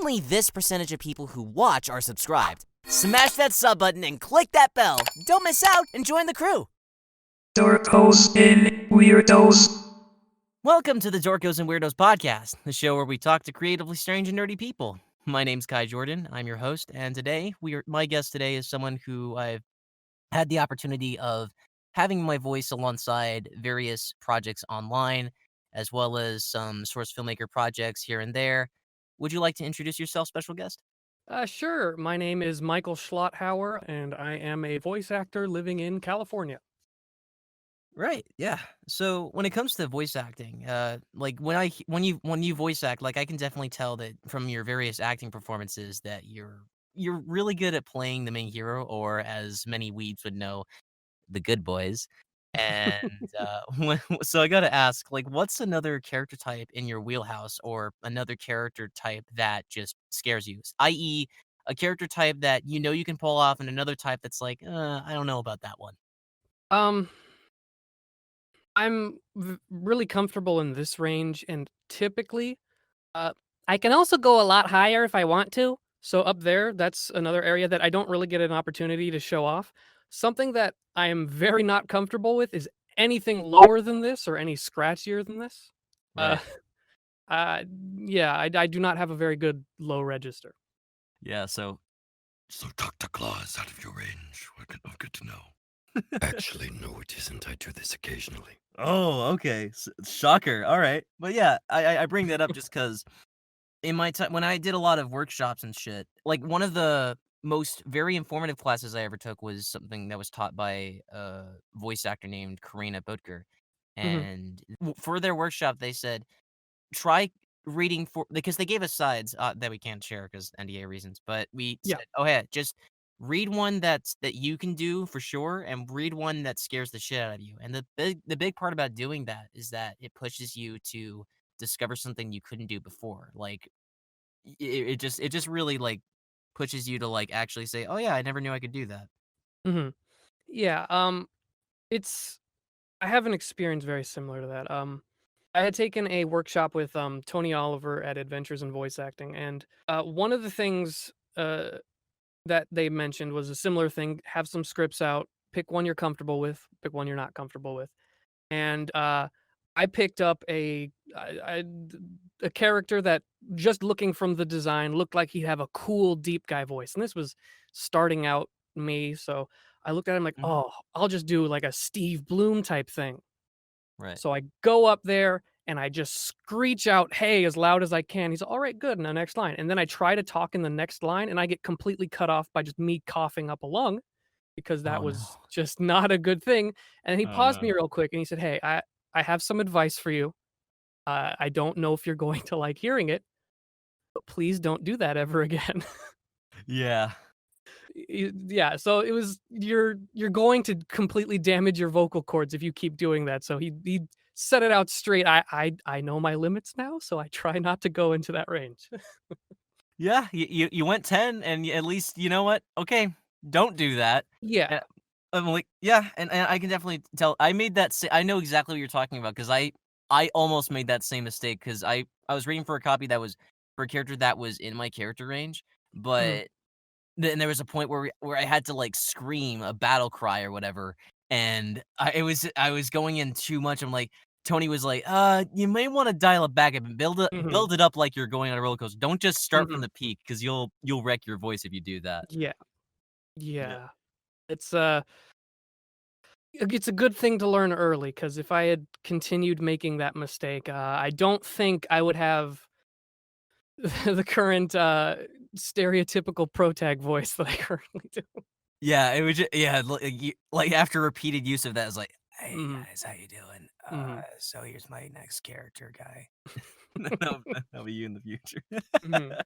only this percentage of people who watch are subscribed. Smash that sub button and click that bell. Don't miss out and join the crew. Dorkos in Weirdoz. Welcome to the Dorkos and Weirdoz podcast, the show where we talk to creatively strange and nerdy people. My name's Kai Jordan. I'm your host, and today my guest today is someone who I've had the opportunity of having my voice alongside various projects online, as well as some source filmmaker projects here and there. Would you like to introduce yourself, special guest? Sure. My name is Michael Schlotthauer, and I am a voice actor living in California. Right. Yeah. So when it comes to voice acting, like when you voice act, like I can definitely tell that from your various acting performances that you're really good at playing the main hero, or as many weebs would know, the good boys. And so I got to ask, like, what's another character type in your wheelhouse, or another character type that just scares you? I.e., a character type that you know you can pull off, and another type that's like, I don't know about that one. Um, I'm really comfortable in this range, and typically, uh, I can also go a lot higher if I want to. So up there, that's another area that I don't really get an opportunity to show off. Something that I am very not comfortable with is anything lower than this or any scratchier than this. Uh, Right. uh, yeah, I do not have a very good low register. Yeah. So Dr. Claw is out of your range. Good to know. Actually, no, it isn't. I do this occasionally. Oh, okay. Shocker. All right. But yeah, I bring that up just because in my time when I did a lot of workshops and shit, like one of the most very informative classes I ever took was something that was taught by a voice actor named Karina Butker. Mhm. And for their workshop, they said, try reading because they gave us sides that we can't share because NDA reasons. But we Yeah. said, oh, yeah, just read one that you can do for sure, and read one that scares the shit out of you. And the big part about doing that is that it pushes you to discover something you couldn't do before. Like it just really like pushes you to like actually say, oh yeah, I never knew I could do that. Mhm. Yeah, it's I have an experience very similar to that. I had taken a workshop with Tony Oliver at Adventures in Voice Acting, and one of the things that they mentioned was a similar thing: have some scripts out, pick one you're comfortable with, pick one you're not comfortable with, and I picked up a character that, just looking from the design, looked like he'd have a cool deep guy voice, and this was starting out me, so I looked at him like, Mhm. oh, I'll just do like a Steve Bloom type thing. Right. So I go up there and I just screech out, "Hey," as loud as I can. He's all right, good. In the next line. And then I try to talk in the next line and I get completely cut off by just me coughing up a lung because that Oh no. was just not a good thing. And he Oh paused no. me real quick and he said, "Hey, I have some advice for you. I don't know if you're going to like hearing it, but please don't do that ever again." Yeah. Yeah, so it was you're going to completely damage your vocal cords if you keep doing that. So he set it out straight. I know my limits now, so I try not to go into that range. Yeah, you went 10, and at least you know what? Okay, don't do that. Yeah. And I'm like, yeah, and I can definitely tell. I made that. I know exactly what you're talking about because I almost made that same mistake because I was reading for a copy that was for a character that was in my character range, Mhm. but then there was a point where I had to like scream a battle cry or whatever, and I was going in too much. I'm like, Tony was like, you may want to dial it back and Mhm. build it up like you're going on a roller coaster. Don't just start from Mhm. the peak because you'll wreck your voice if you do that." Yeah. Yeah. Yeah. It's it's a good thing to learn early because if I had continued making that mistake, I don't think I would have the current stereotypical protag voice that I currently do. Yeah, it was yeah, like after repeated use of that, it's like, "Hey Mhm. guys, how you doing? Mhm. So here's my next character guy." That'll be you in the future. Mhm.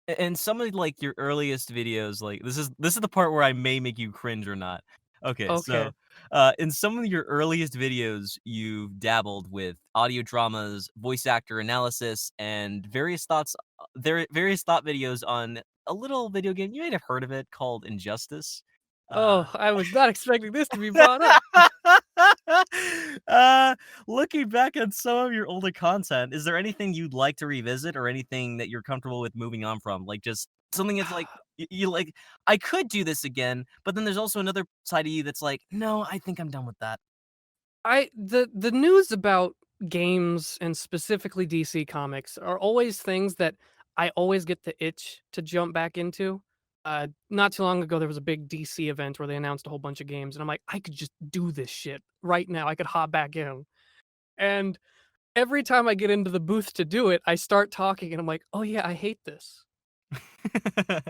And some of like your earliest videos, like this is the part where I may make you cringe or not. Okay, Okay. so in some of your earliest videos, you've dabbled with audio dramas, voice actor analysis, and various thought videos on a little video game. You might have heard of it called Injustice. Uh, Oh, I was not expecting this to be brought up. Uh, Looking back at some of your older content, is there anything you'd like to revisit or anything that you're comfortable with moving on from? Like, just something that's like, you like, "I could do this again," but then there's also another side of you that's like, "No, I think I'm done with that." The news about games and specifically DC Comics are always things that I always get the itch to jump back into. Not too long ago, there was a big DC event where they announced a whole bunch of games, and I'm like, I could just do this shit right now. I could hop back in. And every time I get into the booth to do it, I start talking, and I'm like, oh yeah, I hate this.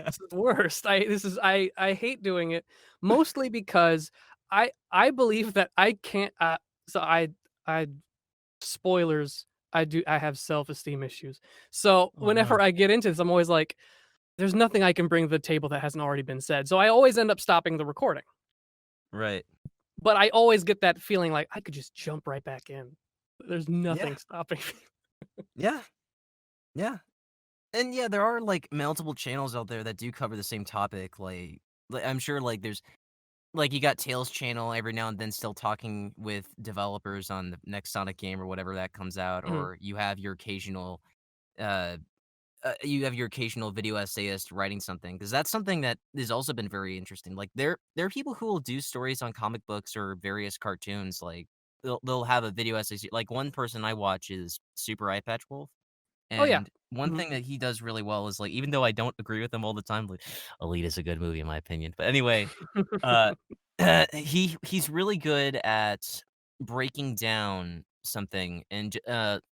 This is the worst. I hate doing it mostly because I believe that I can't. So I spoilers. I have self-esteem issues. So Oh, whenever no. I get into this, I'm always like, there's nothing I can bring to the table that hasn't already been said. So I always end up stopping the recording. Right. But I always get that feeling like I could just jump right back in. There's Yeah. nothing stopping me. Yeah. Yeah. And yeah, there are like multiple channels out there that do cover the same topic. Like I'm sure like there's like you got Tails channel every now and then still talking with developers on the next Sonic game or whatever that comes out, Mhm. or uh, you have your occasional video essayist writing something because that's something that has also been very interesting. Like there are people who will do stories on comic books or various cartoons. Like they'll have a video essay. Like one person I watch is Super Eye Patch Wolf. Oh yeah. And one Mhm. thing that he does really well is, like, even though I don't agree with him all the time, like, Elite is a good movie in my opinion. But anyway, uh, he's really good at breaking down something and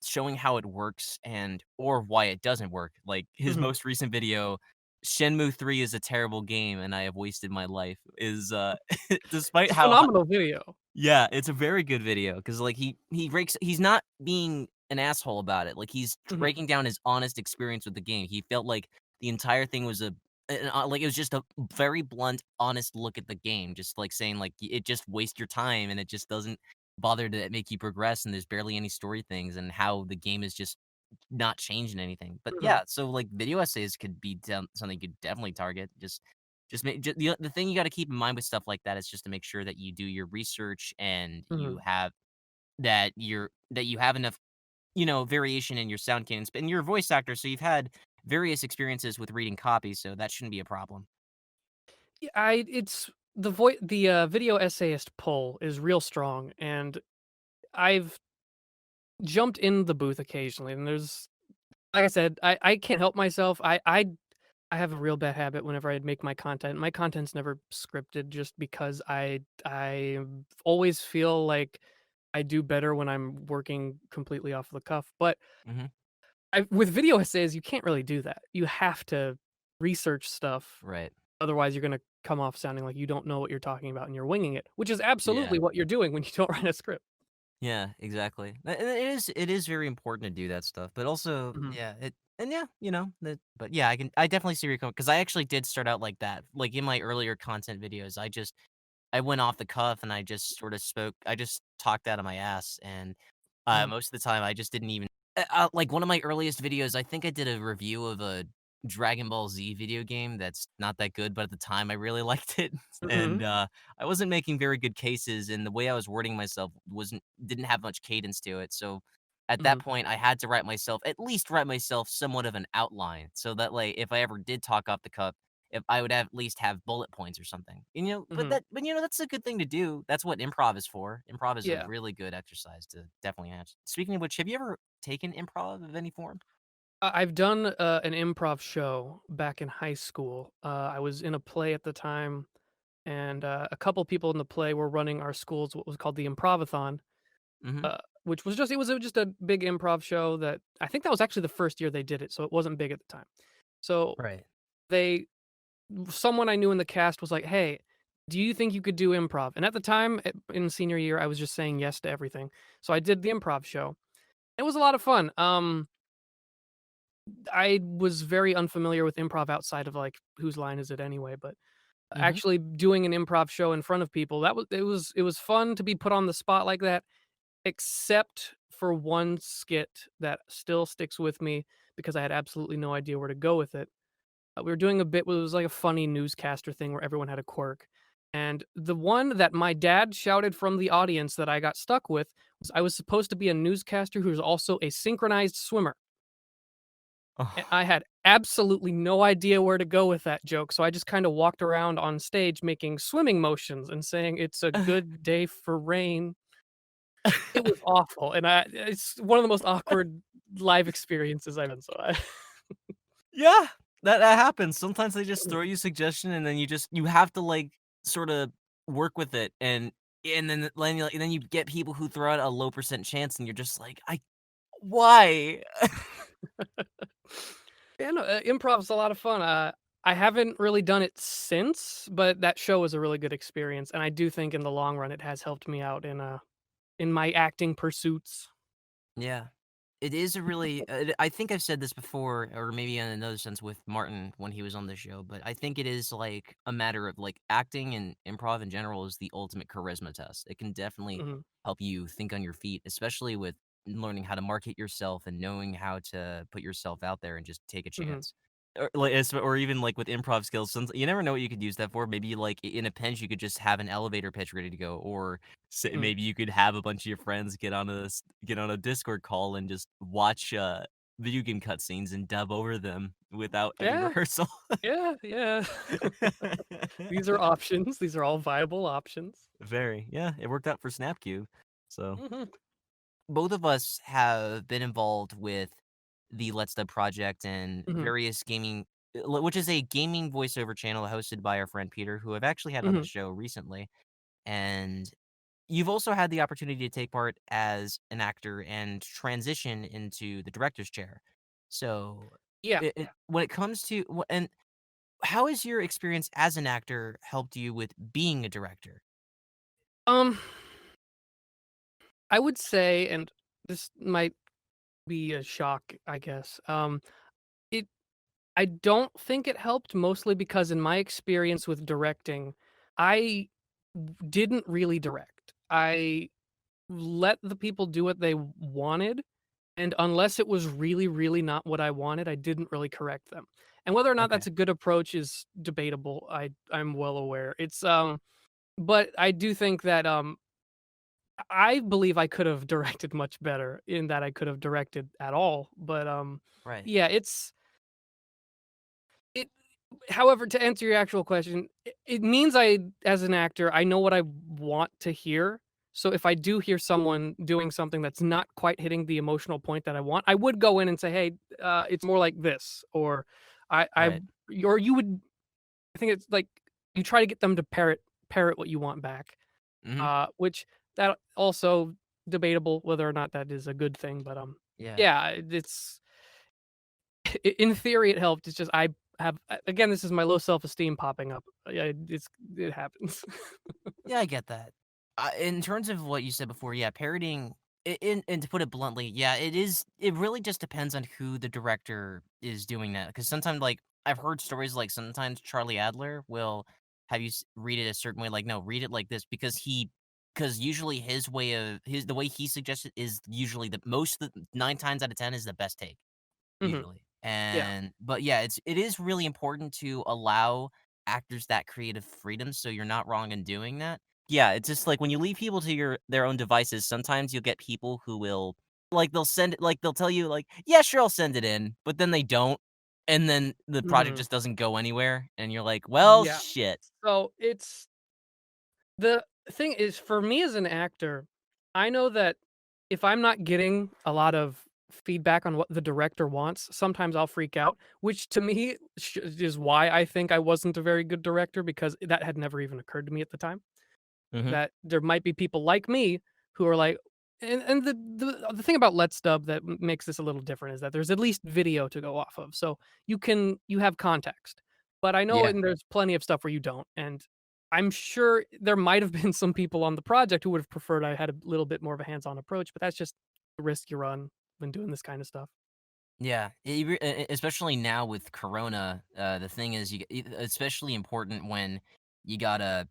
showing how it works and or why it doesn't work. Like his Mhm. most recent video, Shenmue 3 is a terrible game and I have wasted my life, is despite It's a how phenomenal video. yeah, it's a very good video because like, he's not being an asshole about it, like, he's Mhm. breaking down his honest experience with the game. He felt like the entire thing was like, it was just a very blunt, honest look at the game, just, like, saying, like, it just wastes your time, and it just doesn't bother to make you progress, and there's barely any story things, and how the game is just not changing anything. But Mhm. yeah, so, like, video essays could be something you could definitely target. Just make the thing you gotta keep in mind with stuff like that is just to make sure that you do your research and you Mhm. have that you have enough, variation in your sound cadence. And you're a voice actor, so you've had various experiences with reading copy, so that shouldn't be a problem. Yeah, it's the video essayist pull is real strong, and I've jumped in the booth occasionally, and there's like I said, I can't help myself. I have a real bad habit whenever I make my content. My content's never scripted just because I always feel like I do better when I'm working completely off the cuff. But Mhm. with video essays, you can't really do that. You have to research stuff. Right. Otherwise, you're gonna come off sounding like you don't know what you're talking about and you're winging it, which is Yeah. absolutely what you're doing when you don't write a script. Yeah, exactly. And it is very important to do that stuff, but also, Mhm. yeah, it and yeah, that but yeah, I definitely see where you're coming because I actually did start out like that. Like in my earlier content videos, I went off the cuff and I just sort of I just talked out of my ass. And Mhm. most of the time I just didn't even like one of my earliest videos, I think I did a review of a Dragon Ball Z video game that's not that good, but at the time I really liked it. And Mhm. I wasn't making very good cases, and the way I was wording myself didn't have much cadence to it. So at that Mhm. point, I had to at least write myself somewhat of an outline, so that like if I ever did talk off the cuff, if I would have at least have bullet points or something. Mhm. But that's a good thing to do. That's what improv is for. Improv is a Yeah. really good exercise to definitely have. Speaking of which, have you ever taken improv of any form? I've done, an improv show back in high school. I was in a play at the time, and, a couple people in the play were running our school's what was called the Improvathon, Mhm. which was just a big improv show that I think that was actually the first year they did it, so it wasn't big at the time. So, Right. they someone I knew in the cast was like, "Hey, do you think you could do improv?" And at the time, in senior year, I was just saying yes to everything. So I did the improv show. It was a lot of fun. I was very unfamiliar with improv outside of, like, whose line is it anyway, but Mhm. actually doing an improv show in front of people, it was fun to be put on the spot like that, except for one skit that still sticks with me because I had absolutely no idea where to go with it. We were doing a bit it was like a funny newscaster thing where everyone had a quirk, And the one that my dad shouted from the audience that I got stuck with was I was supposed to be a newscaster who's also a synchronized swimmer. And Oh. I had absolutely no idea where to go with that joke, so I just kinda walked around on stage making swimming motions and saying, "It's a good day for rain." It was awful, and it's one of the most awkward live experiences I've been, so I Yeah, that happens. Sometimes they just throw you a suggestion, and then you have to, like, sorta work with it, and then you get people who throw out a low percent chance, and you're just like, "I why?" Yeah, no, improv's a lot of fun. I haven't really done it since, but that show was a really good experience, and I do think in the long run it has helped me out in my acting pursuits. Yeah. It is a really I think I've said this before, or maybe in another sense with Martin when he was on the show, but I think it is, like, a matter of, like, acting and improv in general is the ultimate charisma test. It can definitely Mhm, help you think on your feet, especially with learning how to market yourself and knowing how to put yourself out there and just take a mhm, chance. Or even, like, with improv skills, you never know what you could use that for. Maybe, like, in a pinch, you could just have an elevator pitch ready to go, or mhm. maybe you could have a bunch of your friends get on a Discord call and just watch, video game cutscenes and dub over them without any Yeah, rehearsal. yeah, yeah. These are options, these are all viable options. Very, yeah, it worked out for Snapcube. So, Mhm, both of us have been involved with the Let's Dub project and mhm, various gaming which is a gaming voiceover channel hosted by our friend Peter, who I've actually had on the mhm. show recently, and you've also had the opportunity to take part as an actor and transition into the director's chair. So, Yeah. when it comes to and how has your experience as an actor helped you with being a director? Um, I would say, and this might be a shock, I guess, it I don't think it helped mostly because in my experience with directing, I didn't really direct. I let the people do what they wanted, and unless it was really, really not what I wanted, I didn't really correct them. And whether or not Okay, that's a good approach is debatable. I'm well aware. But I do think that I believe I could have directed much better in that I could have directed at all. But right. yeah, it however, to answer your actual question, it means I as an actor, I know what I want to hear. So if I do hear someone doing something that's not quite hitting the emotional point that I want, I would go in and say, "Hey, it's more like this," or I Right. or you would I think it's like you try to get them to parrot what you want back, Mhm. which that also debatable whether or not that is a good thing, but, Yeah. yeah, it's in theory, it helped. It's just I have again, this is my low self-esteem popping up. Yeah, it happens. Yeah, I get that. In terms of what you said before, yeah, parodying and to put it bluntly, yeah, it really just depends on who the director is doing that. Because sometimes, like, I've heard stories like sometimes Charlie Adler will have you read it a certain way, like, no, read it like this because usually the way he suggests it is usually the most 9 times out of 10 is the best take. Mhm. Usually. Yeah. But yeah, it is really important to allow actors that creative freedom, so you're not wrong in doing that. Yeah, it's just like when you leave people to their own devices, sometimes you'll get people who will they'll tell you like, "Yeah, sure, I'll send it in," but then they don't, and then the project Mhm. just doesn't go anywhere, and you're like, "Well, Yeah. shit." So, the thing is, for me as an actor, I know that if I'm not getting a lot of feedback on what the director wants, sometimes I'll freak out, which to me is why I think I wasn't a very good director because that had never even occurred to me at the time. Mhm. That there might be people like me who are like and the thing about Let's Dub that makes this a little different is that there's at least video to go off of, so you have context. But I know Yeah. and there's plenty of stuff where you don't, and I'm sure there might have been some people on the project who would have preferred I had a little bit more of a hands-on approach, but that's just the risk you run when doing this kind of stuff. Yeah, especially now with Corona, the thing is, especially important when you gotta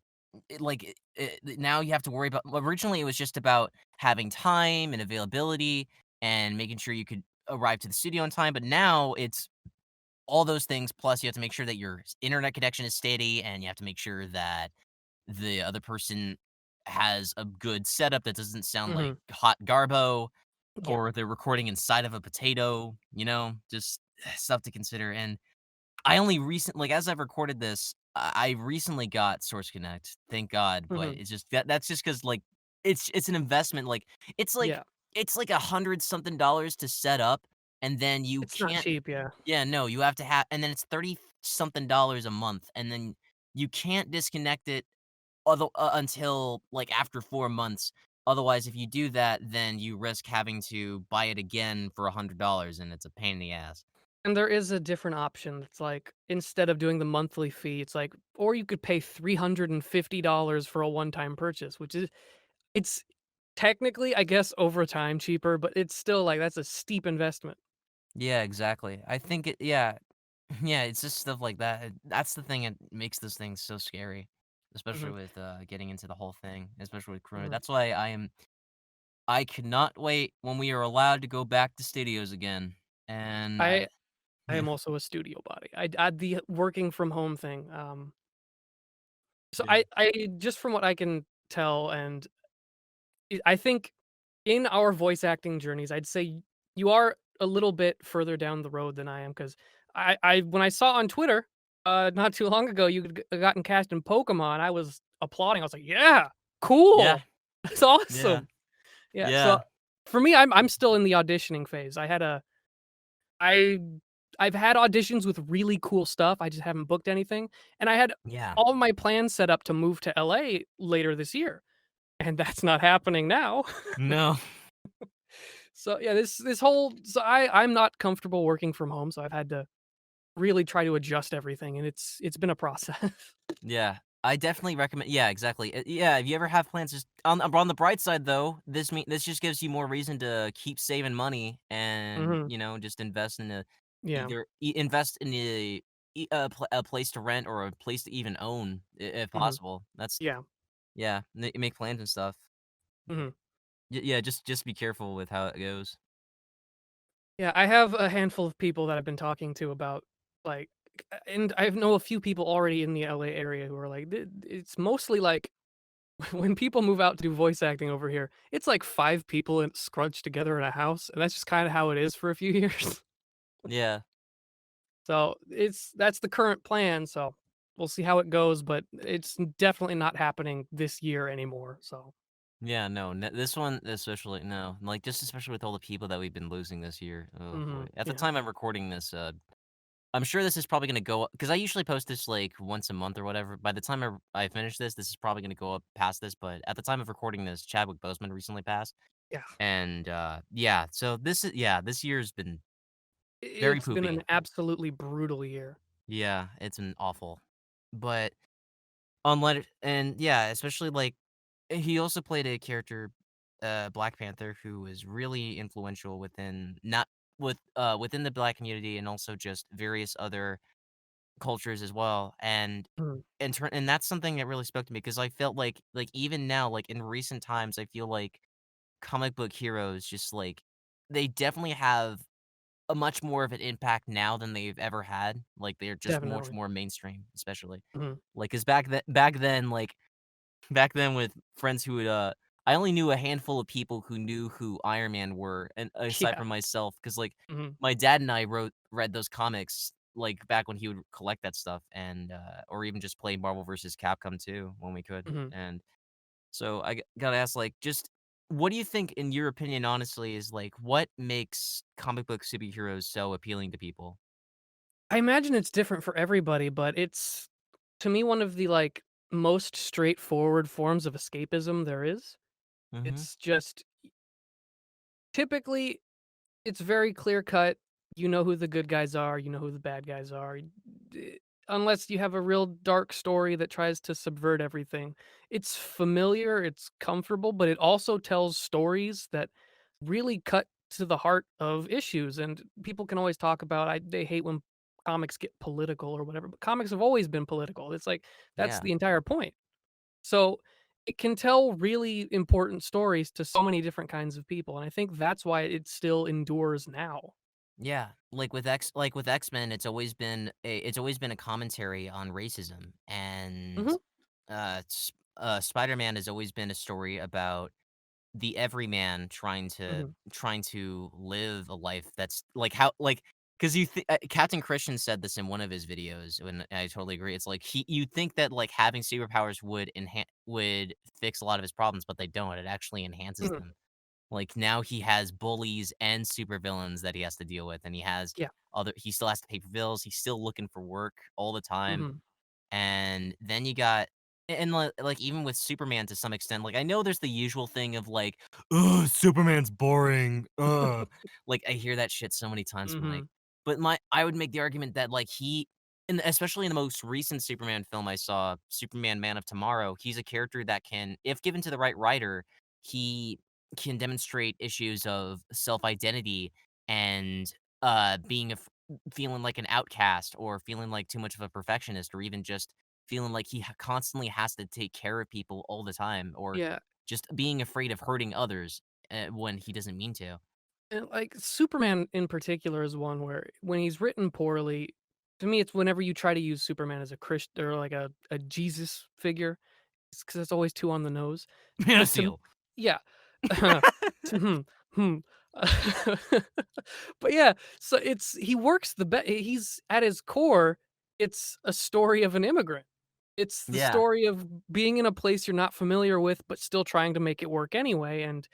now you have to worry about. Well, originally, it was just about having time and availability and making sure you could arrive to the studio on time. But now it's all those things plus you have to make sure that your internet connection is steady, and you have to make sure that the other person has a good setup that doesn't sound like Mhm. hot garbo, Yeah. or they're recording inside of a potato, just stuff to consider. And I only like, as I've recorded this, I recently got Source Connect, thank God, but Mhm. it's just that's just because like, it's an investment, like, it's like Yeah. it's like 100 something dollars to set up, and then you It's not can't. cheap, yeah. Yeah, no, you have to have, and then it's 30 something dollars a month, and then you can't disconnect it until, like, after 4 months. Otherwise, if you do that, then you risk having to buy it again for $100, and it's a pain in the ass. And there is a different option. It's like instead of doing the monthly fee, it's like or you could pay $350 for a one-time purchase, which is it's technically, I guess, over time cheaper, but it's still like that's a steep investment. Yeah, exactly. I think yeah. Yeah, it's just stuff like that. That's the thing that makes this thing so scary, especially Mhm. with, getting into the whole thing, especially with Corona. Mhm. That's why I cannot wait when we are allowed to go back to studios again, and I I I yeah, am also a studio body. I the working from home thing. So yeah, I just from what I can tell, and I think in our voice acting journeys, I'd say you are a little bit further down the road than I am because I when I saw on Twitter not too long ago you had gotten cast in Pokemon, I was applauding. I was like, yeah, yeah, cool, that's yeah, awesome. Yeah. So yeah, for me, I'm still in the auditioning phase. I I've had auditions with really cool stuff, I just haven't booked anything, and I had yeah. all of my plans set up to move to LA later this year, and that's not happening now. No. So, yeah, this whole so I'm not comfortable working from home, so I've had to really try to adjust everything, and it's been a process. Yeah, I definitely recommend. Yeah, exactly. Yeah, if you ever have plans, just on the bright side though, this just gives you more reason to keep saving money and Mhm. just invest in Yeah. invest in a place to rent or a place to even own if Mhm. possible. That's Yeah. yeah, make plans and stuff. Mhm. Yeah, just be careful with how it goes. Yeah, I have a handful of people that I've been talking to about, like and I know a few people already in the LA area who are like, It's mostly like when people move out to do voice acting over here, it's like 5 people and scrunched together in a house, and that's just kinda how it is for a few years. Yeah. So, that's the current plan, so we'll see how it goes, but it's definitely not happening this year anymore, so Yeah, no, this one especially no, like just especially with all the people that we've been losing this year. Oh boy. mhm, At the yeah, time I'm recording this, I'm sure this is probably gonna go up because I usually post this like once a month or whatever. By the time I finish this is probably gonna go up past this. But at the time of recording this, Chadwick Boseman recently passed, yeah. and yeah, so this year's been very It's been poopy. an absolutely brutal year. Yeah, it's been awful, but and yeah, especially like he also played a character, Black Panther, who was really influential within not within the Black community and also just various other cultures as well, Mhm, and that's something that really spoke to me because I felt like even now, like in recent times, I feel like comic book heroes just like they definitely have a much more of an impact now than they've ever had. Like they're just much definitely. more mainstream, especially. Mhm. Like, cause back then with friends who would I only knew a handful of people who knew who Iron Man were, and aside Yeah, from myself, because like mhm, my dad and I read those comics like back when he would collect that stuff, and or even just play Marvel versus Capcom 2 when we could. mhm. And so gotta ask, like, just what do you think, in your opinion, honestly, is like what makes comic book superheroes so appealing to people? I imagine it's different for everybody, but it's, to me, one of the, like, most straightforward forms of escapism there is. Mm-hmm. It's just typically it's very clear cut. You know who the good guys are, you know who the bad guys are. Unless you have a real dark story that tries to subvert everything. It's familiar, it's comfortable, but it also tells stories that really cut to the heart of issues. And people can always talk about they hate when comics get political or whatever, but comics have always been political. It's like that's Yeah. the entire point. So it can tell really important stories to so many different kinds of people, and I think that's why it still endures now. Yeah, like with X-Men, it's always been a commentary on racism, and Mhm. Spider-Man has always been a story about the everyman Mhm. trying to live a life that's like how like because Captain Christian said this in one of his videos, and I totally agree. It's like you think that like having superpowers would fix a lot of his problems, but they don't. It actually enhances Mhm. them. Like now he has bullies and supervillains that he has to deal with, and Yeah. he still has to pay for bills. He's still looking for work all the time. Mhm. And then you got and, like, even with Superman to some extent, like, I know there's the usual thing of, like, "Ugh, Superman's boring, ugh." Like, I hear that shit so many times, I'm like Mhm. but I would make the argument that, like, especially in the most recent Superman film I saw, Superman: Man of Tomorrow, he's a character that can if given to the right writer, he can demonstrate issues of self-identity and, being a feeling like an outcast or feeling like too much of a perfectionist or even just feeling like he constantly has to take care of people all the time or Yeah. just being afraid of hurting others when he doesn't mean to. And, like, Superman in particular is one where when he's written poorly, to me, it's whenever you try to use Superman as a Christ or like a Jesus figure, because it's always too on the nose. Man of But to Steel. yeah. To hmm. But yeah, so he works he's at his core, it's a story of an immigrant. It's the Yeah. story of being in a place you're not familiar with, but still trying to make it work anyway, and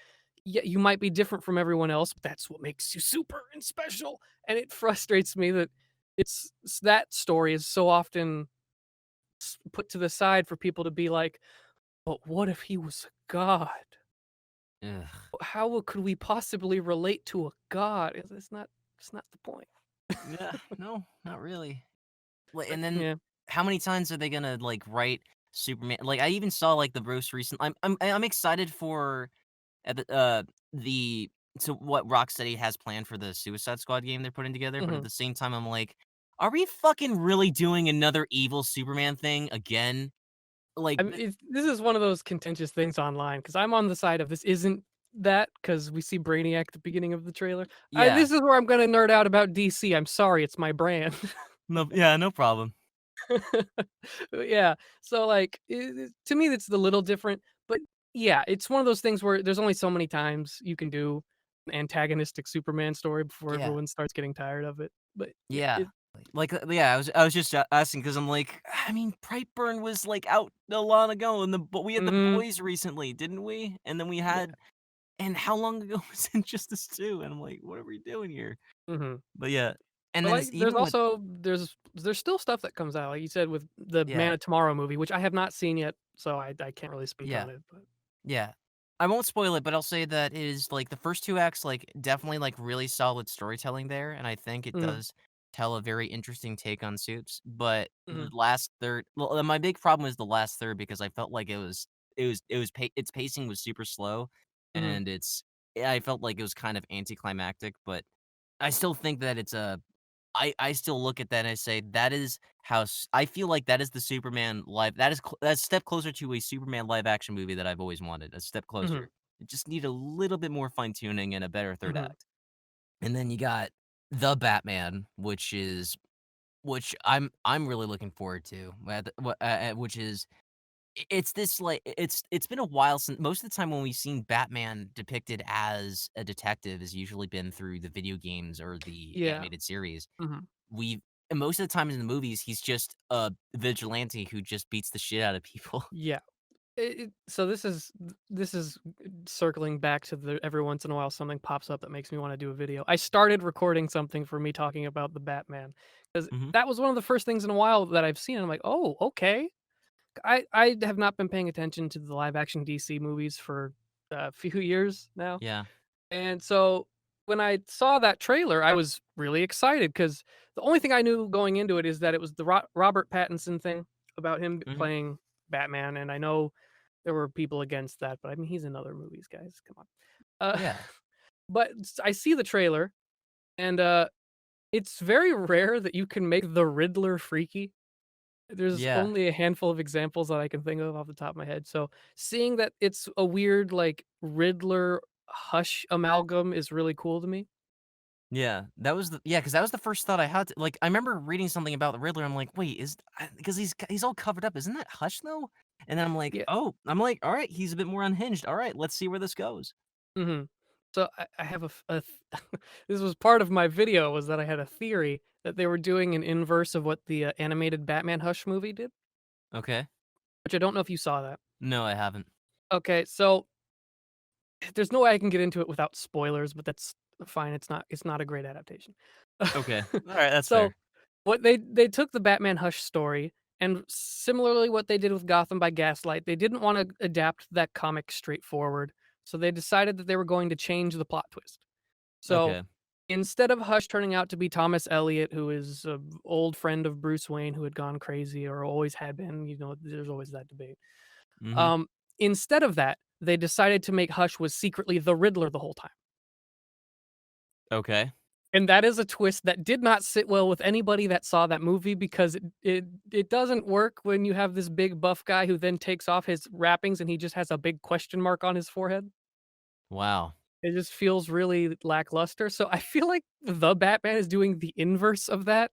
yeah, you might be different from everyone else, but that's what makes you super and special, and it frustrates me that that story is so often put to the side for people to be like, "But what if he was a god? Ugh. How could we possibly relate to a god?" It's not the point. Yeah. No, not really. And then Yeah. how many times are they gonna like write Superman? Like I even saw like the most recent. I'm excited for uh, the uh the what Rocksteady has planned for the Suicide Squad game they're putting together, but at Mhm. the same time I'm like, are we fucking really doing another evil Superman thing again? Like, I mean, this is one of those contentious things online because 'cause I'm on the side of this isn't that because we see Brainiac at the beginning of the trailer. yeah, This is where I'm gonna nerd out about DC, I'm sorry, it's my brand. no, yeah, no problem. Yeah, so, like, to me, it's a little different, but yeah, it's one of those things where there's only so many times you can do an antagonistic Superman story before Yeah, everyone starts getting tired of it, but yeah, yeah, yeah. I was just asking because I'm like, I mean, Brightburn was like out a long ago, but we had the mhm, boys recently, didn't we? And then we yeah, had, and how long ago was Injustice 2? And I'm like, what are we doing here? mhm. But yeah, and But, then like, there's even with also there's still stuff that comes out, like you said, with the Man yeah, of Tomorrow movie, which I have not seen yet, so I can't really speak yeah. on it, but Yeah. I won't spoil it, but I'll say that it is like the first 2 acts, like, definitely, like, really solid storytelling there, and I think it mhm, does tell a very interesting take on Suits, but the mhm, last third my big problem is the last third because I felt like its pacing was super slow, mhm, and I felt like it was kind of anticlimactic, but I still think that I still look at that and I say that is I feel like that is the Superman live that's a step closer to a Superman live action movie that I've always wanted, a step mhm, closer. It just need a little bit more fine tuning and a better third mhm, act. And then you got The Batman, which I'm really looking forward to. Which is it's this like it's been a while since most of the time when we've seen Batman depicted as a detective has usually been through the video games or the yeah, animated series mhm. we and most of the times in the movies, he's just a vigilante who just beats the shit out of people. Yeah. So this is circling back to the every once in a while something pops up that makes me wanna do a video. I started recording something for me talking about the Batman because Mhm. that was one of the first things in a while that I've seen, I'm like, "Oh, okay." I have not been paying attention to the live action DC movies for a few years now, Yeah. and so when I saw that trailer, I was really excited because the only thing I knew going into it is that it was the Robert Pattinson thing about him Mhm. playing Batman, and I know there were people against that, but I mean, he's in other movies, guys, come on. Uh, Yeah. but I see the trailer, and, it's very rare that you can make the Riddler freaky. There's Yeah. only a handful of examples that I can think of off the top of my head, so seeing that it's a weird, like, Riddler Hush amalgam is really cool to me. Yeah. Because that was the first thought I had like, I remember reading something about the Riddler, I'm like, "Wait, is because he's all covered up, isn't that Hush, though?" And then I'm like, Yeah. "Oh," I'm like, "All right, he's a bit more unhinged. All right, let's see where this goes." Mhm. So I have this was part of my video was that I had a theory that they were doing an inverse of what the, animated Batman Hush movie did, Okay. which I don't know if you saw that. No, I haven't. Okay, so there's no way I can get into it without spoilers, but that's fine. It's not a great adaptation. Okay. All right, that's So fair. what they took the Batman Hush story and similarly what they did with Gotham by Gaslight, they didn't want to adapt that comic straightforward. So they decided that they were going to change the plot twist. So Okay. instead of Hush turning out to be Thomas Elliot, who is an old friend of Bruce Wayne who had gone crazy or always had been, there's always that debate. Mhm. Um, Instead of that, they decided to make Hush was secretly the Riddler the whole time. Okay. And that is a twist that did not sit well with anybody that saw that movie because it doesn't work when you have this big buff guy who then takes off his wrappings and he just has a big question mark on his forehead. Wow. It just feels really lackluster. So I feel like the Batman is doing the inverse of that,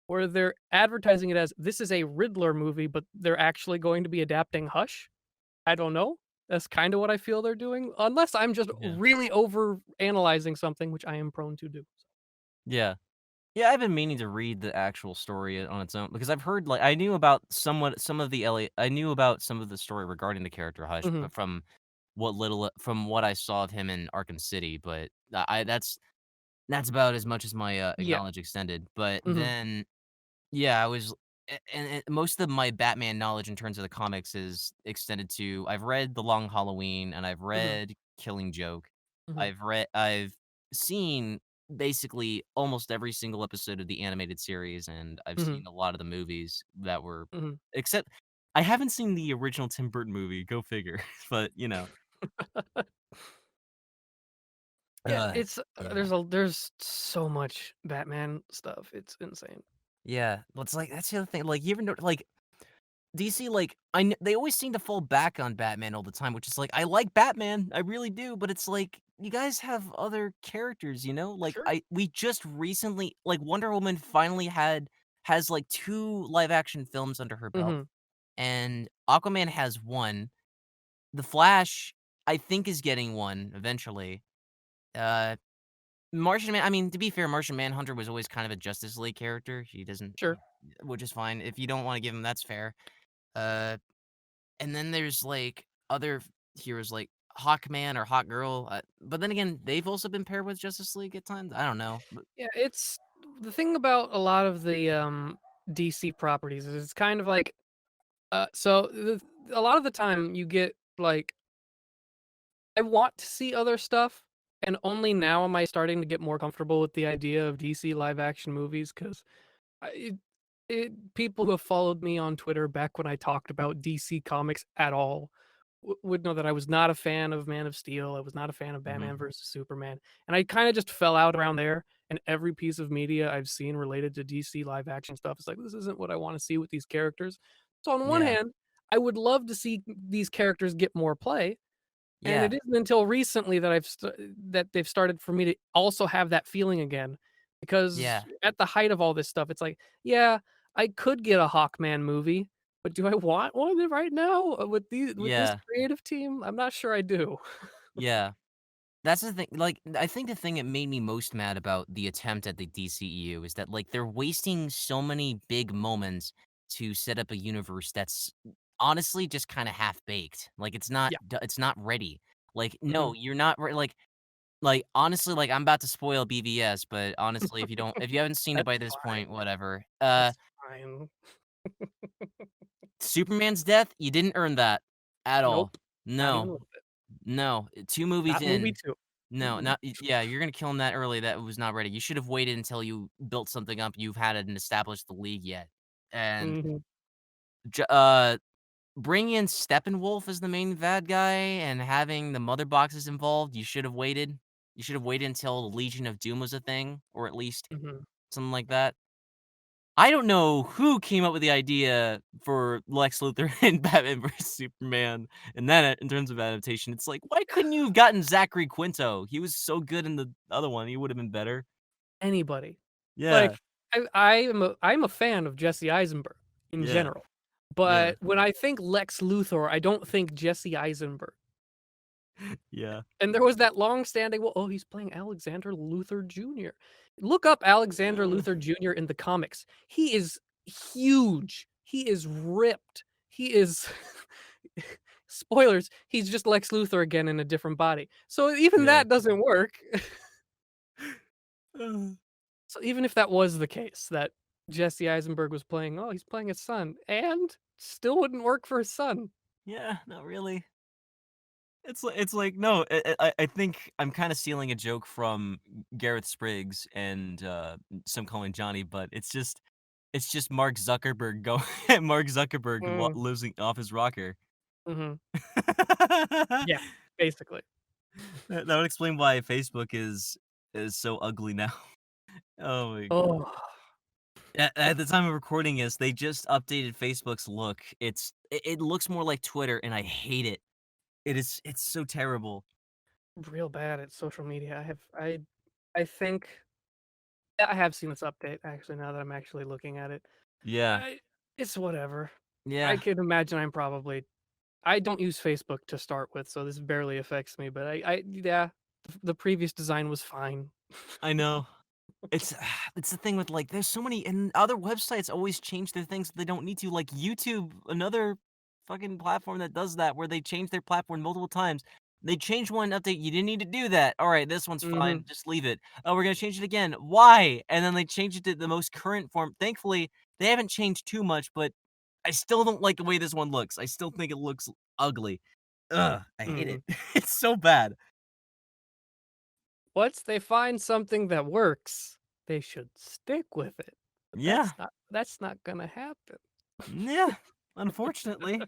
where they're advertising it as this is a Riddler movie, but they're actually going to be adapting Hush. I don't know. That's kind of what I feel they're doing, unless I'm just Yeah. really over analyzing something, which I am prone to do. Yeah. Yeah, I've been meaning to read the actual story on its own because I've heard like I knew about some of the LA I knew about some of the story regarding the character Hush, Mhm, but from what I saw of him in Arkham City, but I that's about as much as my yeah, knowledge extended. But mhm, then yeah, I was and most of my Batman knowledge in terms of the comics is extended to I've read The Long Halloween and I've mhm, read Killing Joke. mhm, I've seen basically almost every single episode of the animated series, and I've mhm, seen a lot of the movies that were mhm. except I haven't seen the original Tim Burton movie, go figure. But, Yeah, uh, it's yeah. there's so much Batman stuff, it's insane. Yeah, well, it's like that's the other thing, like, you ever know like DC, like, they always seem to fall back on Batman all the time, which is like, I like Batman, I really do, but it's like, you guys have other characters, you know? Like, Sure. we just recently like, Wonder Woman finally has, like, 2 live action films under her belt, Mhm, and Aquaman has 1. The Flash, I think, is getting 1 eventually. Uh, Martian Man I mean, to be fair, Martian Manhunter was always kind of a Justice League character, he doesn't sure. which is fine, if you don't wanna give him that's fair. Uh And then there's, like, other heroes like Hawkman or Hawkgirl, but then again, they've also been paired with Justice League at times, I don't know, but Yeah, it's the thing about a lot of the, DC properties is it's kind of like, a lot of the time you get, like I want to see other stuff, and only now am I starting to get more comfortable with the idea of DC live action movies 'cause I people who have followed me on Twitter back when I talked about DC Comics at all would know that I was not a fan of Man of Steel. I was not a fan of Mhm. Batman versus Superman, and I kind of just fell out around there. And every piece of media I've seen related to DC live action stuff is like, this isn't what I want to see with these characters. So on one Yeah, hand, I would love to see these characters get more play, and yeah, it isn't until recently that that they've started for me to also have that feeling again, because yeah, at the height of all this stuff, it's like, yeah, I could get a Hawkman movie, but do I want one right now with this yeah, creative team? I'm not sure I do. yeah. That's the thing, like, I think the thing that made me most mad about the attempt at the DCEU is that, like, they're wasting so many big moments to set up a universe that's honestly just kinda half-baked, like, Yeah. it's not ready. Like, Mhm. no, you're not rea like, honestly, like, I'm about to spoil BVS, but honestly, if you haven't seen it That's by this fine. point, whatever. That's fine. Superman's death, you didn't earn that at all. Nope. Not even a No, little bit. no, 2 movies Not movie in. 2. No, Mm-mm. yeah, you're gonna kill him that early, that was not ready. You should have waited until you built something up, you've had it and established the league yet. And, Mhm. j bringing in Steppenwolf as the main bad guy and having the mother boxes involved, you should have waited. You should have waited until the Legion of Doom was a thing, or at least Mhm. something like that. I don't know who came up with the idea for Lex Luthor and Batman vs Superman, and then in terms of adaptation, it's like, why couldn't you have gotten Zachary Quinto? He was so good in the other one, he would have been better. Anybody. Yeah, Like, I'm a fan of Jesse Eisenberg in yeah, general, Yeah. But when I think Lex Luthor, I don't think Jesse Eisenberg. Yeah. And there was that long-standing, well, oh, he's playing Alexander Luthor Jr. Look up Alexander Luthor Jr. in the comics. He is huge. He is ripped. He is spoilers, he's just Lex Luthor again in a different body. So even Yeah. that doesn't work. Uh, So even if that was the case, that Jesse Eisenberg was playing, oh, he's playing his son, and still wouldn't work for his son. yeah, not really. It's like no, I think I'm kind of stealing a joke from Gareth Spriggs and some calling Johnny, but it's just Mark Zuckerberg go Mark Zuckerberg Mm, losing off his rocker. mhm. Yeah, basically. That would explain why Facebook is so ugly now. Oh my god. Oh, At the time of recording this, they just updated Facebook's look. It looks more like Twitter, and I hate it. It's so terrible. real bad at social media. I think yeah, I have seen this update actually now that I'm actually looking at it. Yeah. I it's whatever. I Yeah. can imagine I don't use Facebook to start with, so this barely affects me, but I yeah, the previous design was fine. I know. It's it's the thing with like there's so many and other websites always change their things that they don't need to. Like YouTube, another fucking platform that does that where they change their platform multiple times. They changed one update, you didn't need to do that. All right, this one's fine, Mhm, just leave it. Oh, we're gonna change it again. Why? And then they change it to the most current form. Thankfully, they haven't changed too much, but I still don't like the way this one looks. I still think it looks ugly. Ugh, I hate mhm. it. It's so bad. Once they find something that works, they should stick with it, but Yeah. that's not gonna happen. Yeah. Unfortunately.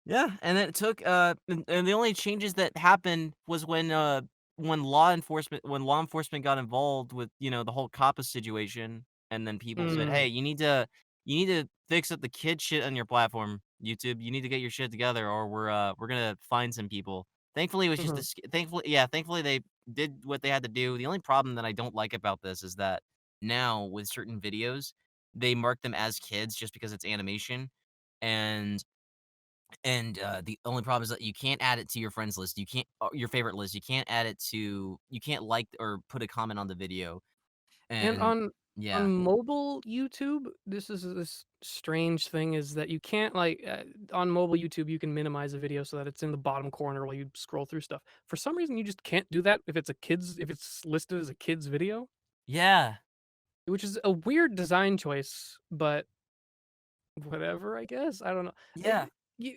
Yeah, and then it took and the only changes that happened was when law enforcement got involved with, the whole COPPA situation, and then people said, Mm, "Hey, you need to fix up the kid shit on your platform, YouTube. You need to get your shit together or we're going to find some people." Thankfully it was just mhm, thankfully they did what they had to do. The only problem that I don't like about this is that now with certain videos, they mark them as kids just because it's animation and the only problem is that you can't add it to your friends list. You can't your favorite list. You can't like or put a comment on the video. and And on yeah. mobile YouTube, this strange thing is that you can't, like, on mobile YouTube, you can minimize a video so that it's in the bottom corner while you scroll through stuff. For some reason, you just can't do that if it's listed as a kid's video, Yeah. which is a weird design choice, but whatever, I guess. I don't know. Yeah. You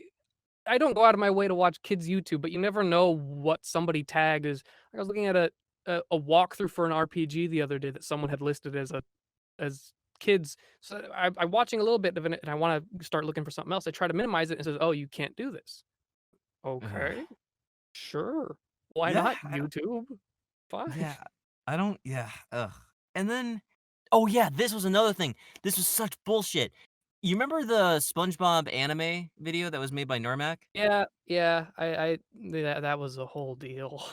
I don't go out of my way to watch kids YouTube, but you never know what somebody tagged as. I was looking at a walkthrough for an RPG the other day that someone had listed as kids. So I'm watching a little bit of it, and I want to start looking for something else. I try to minimize it, and it says, "Oh, you can't do this." Ugh. Okay, sure. Why Yeah. not YouTube? Fine. Yeah. I don't yeah. Ugh. And then oh yeah, this was another thing. This was such bullshit. You remember the SpongeBob anime video that was made by Normac? Yeah, yeah. That was a whole deal.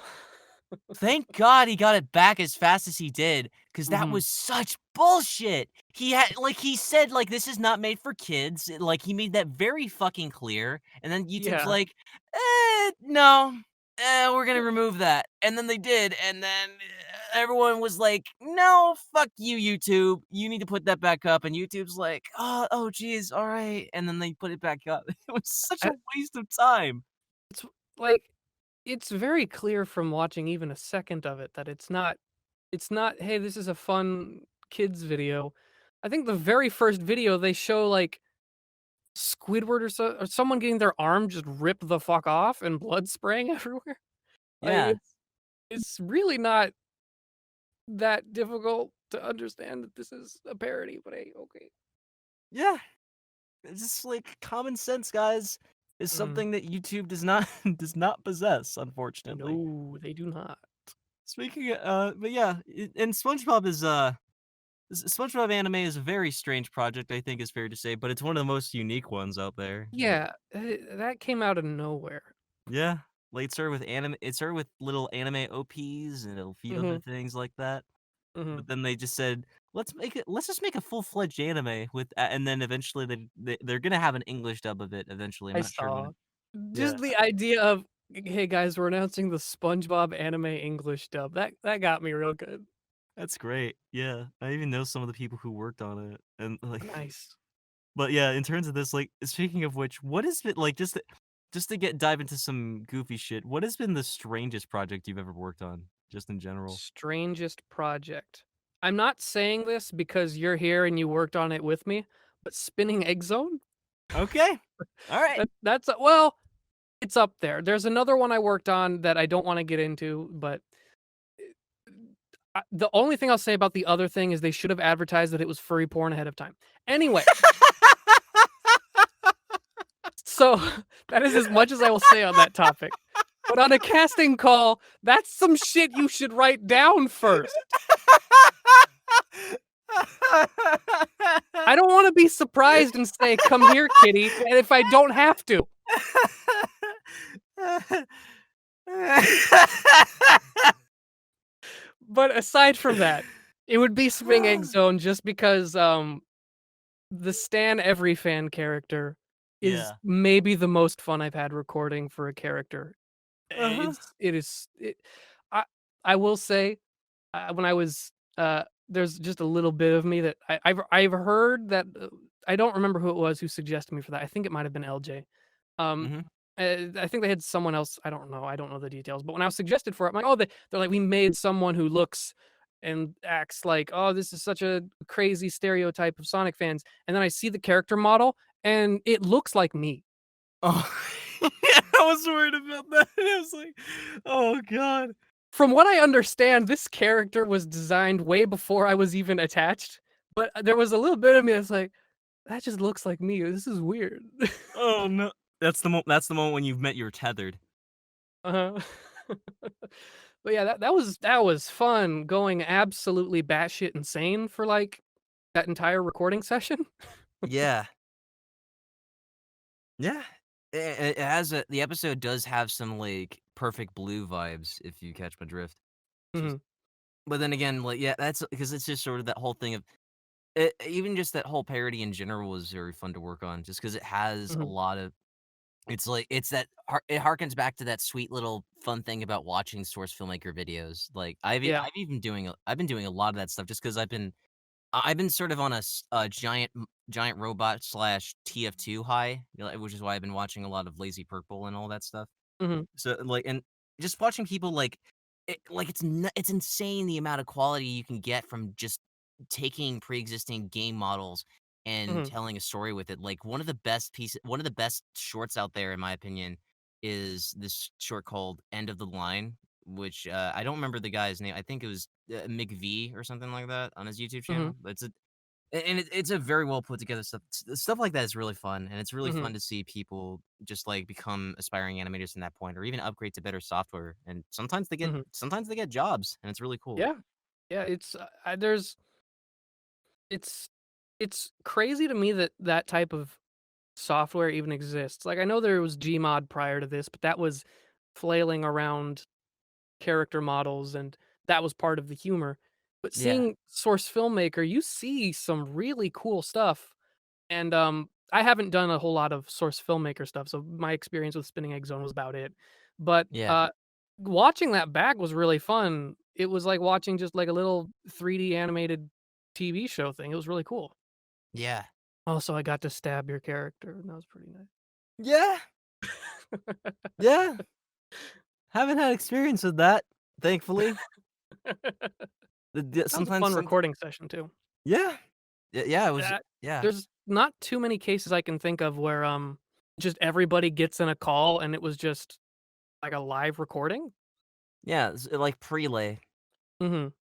Thank God he got it back as fast as he did, because that Hmm. was such bullshit. He said, like, "This is not made for kids," like, he made that very fucking clear, and then YouTube's Yeah. like, no, we're gonna remove that," and then they did, and then, everyone was like, "No, fuck you, YouTube, you need to put that back up," and YouTube's like, "Oh, geez, alright," and then they put it back up. It was such a I, waste of time. it's like it's very clear from watching even a second of it that it's not, "Hey, this is a fun kids video." I think the very first video they show, like, Squidward or someone getting their arm just ripped the fuck off and blood spraying everywhere. Like, Yeah. it's really not that difficult to understand that this is a parody, but hey, okay. Yeah. It's just like common sense, guys, is Mhm. something that YouTube does not does not possess, unfortunately. No, they do not. Speaking of, but yeah, and SpongeBob SpongeBob anime is a very strange project, I think is fair to say, but it's one of the most unique ones out there. Yeah, that came out of nowhere. Yeah, like it started with little anime OPs and it'll feed other Mhm, things like that. mhm. But then they just said, let's just make a full-fledged anime with and then eventually they're gonna have an English dub of it eventually. I'm I not sure saw. when. Just Yeah. the idea of, "Hey, guys, we're announcing the SpongeBob anime English dub." That got me real good. That's great. Yeah. I even know some of the people who worked on it and like Nice. but yeah, in terms of this, like speaking of which, what has been like just to get dive into some goofy shit, what has been the strangest project you've ever worked on, just in general? Strangest project. I'm not saying this because you're here and you worked on it with me, but Spinning Egg Zone? Okay. All right. That's well, it's up there. There's another one I worked on that I don't wanna get into, but the only thing I'll say about the other thing is they should have advertised that it was furry porn ahead of time. Anyway, so that is as much as I will say on that topic. But on a casting call, that's some shit you should write down first. I don't wanna be surprised and say, "Come here, kitty," and if I don't have to. But aside from that, it would be Spinning Egg Zone just because, the Stan Every Fan character is Yeah. maybe the most fun I've had recording for a character. Uh-huh. I I will say, when I was, there's just a little bit of me that I've heard that, I don't remember who it was who suggested me for that. I think it might have been LJ. Um, Mhm. I think they had someone else. I don't know the details. But when I was suggested for it, I'm like, oh, they're like, we made someone who looks and acts like, oh, this is such a crazy stereotype of Sonic fans. And then I see the character model, and it looks like me. Oh, yeah, I was worried about that. I was like, "Oh god." From what I understand, this character was designed way before I was even attached. But there was a little bit of me that's like, that just looks like me. This is weird. Oh, no. That's the moment when you've met your tethered. Uh-huh. But yeah, that was fun going absolutely batshit insane for like that entire recording session. Yeah. Yeah. It has the episode does have some, like, Perfect Blue vibes, if you catch my drift. Just Mhm, but then again, like, yeah, that's because it's just sort of that whole thing of even just that whole parody in general is very fun to work on just because it has a mhm. lot of it's like it's that it harkens back to that sweet little fun thing about watching source filmmaker videos. Like, Yeah. I've been doing a lot of that stuff just because I've been sort of on a giant robot slash TF2 high, which is why I've been watching a lot of Lazy Purple and all that stuff. Mhm, So, like, and just watching people it's insane the amount of quality you can get from just taking pre-existing game models and mhm, telling a story with it. Like one of the best shorts out there, in my opinion, is this short called "End of the Line," which I don't remember the guy's name. I think it was McV or something like that on his YouTube mhm, channel. But it's a very well put together stuff. Stuff like that is really fun, and it's really mhm, fun to see people just like become aspiring animators from that point, or even upgrade to better software. And mhm. sometimes they get jobs, and it's really cool. Yeah. Yeah, it's, it's it's crazy to me that that type of software even exists. Like, I know there was Gmod prior to this, but that was flailing around character models, and that was part of the humor. But Yeah, seeing Source Filmmaker, you see some really cool stuff. And I haven't done a whole lot of Source Filmmaker stuff, so my experience with Spinning Egg Zone was about it. But yeah, watching that back was really fun. It was like watching just like a little 3D animated TV show thing. It was really cool. yeah, Also, I got to stab your character, and that was pretty yeah, nice. yeah. Haven't had experience with that, thankfully. That was a Sometimes, fun recording session too. yeah, yeah. It was, Uh, yeah, there's not too many cases I can think of where just everybody gets in a call and it was just like a live recording. yeah. Like prelay. Mhm.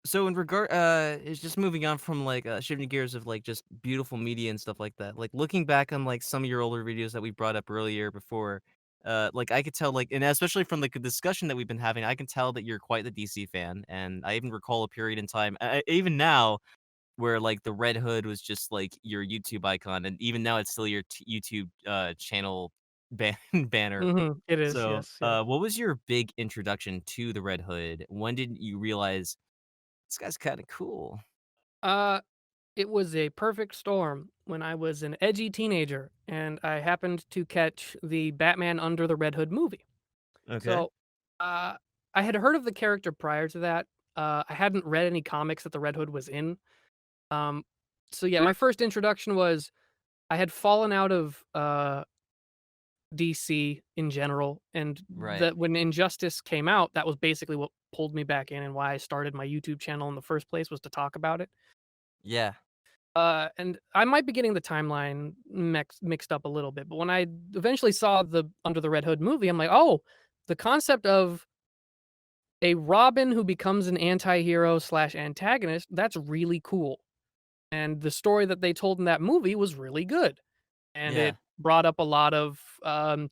So in regard it's just moving on from, like, shifting gears of, like, just beautiful media and stuff like that, like, looking back on, like, some of your older videos that we brought up earlier before, like, I could tell, like and especially from, like, the discussion that we've been having, I can tell that you're quite the DC fan, and I even recall a period in time, even now, where, like, the Red Hood was just, like, your YouTube icon, and even now it's still your YouTube, channel banner. Mhm. It is. So, Yes. Yes. what was your big introduction to the Red Hood? When did you realize this guy's kinda cool? Uh, it was a perfect storm when I was an edgy teenager, and I happened to catch the Batman Under the Red Hood movie. Okay. So, uh, I had heard of the character prior to that. I hadn't read any comics that the Red Hood was in. Um, so yeah, my first introduction was I had fallen out of DC in general, and Right. that when Injustice came out, that was basically what pulled me back in and why I started my YouTube channel in the first place was to talk about it. Yeah. And I might be getting the timeline mixed up a little bit, but when I eventually saw the Under the Red Hood movie, I'm like, oh, the concept of a Robin who becomes an anti-hero slash antagonist, that's really cool. And the story that they told in that movie was really good. And Yeah. it brought up a lot of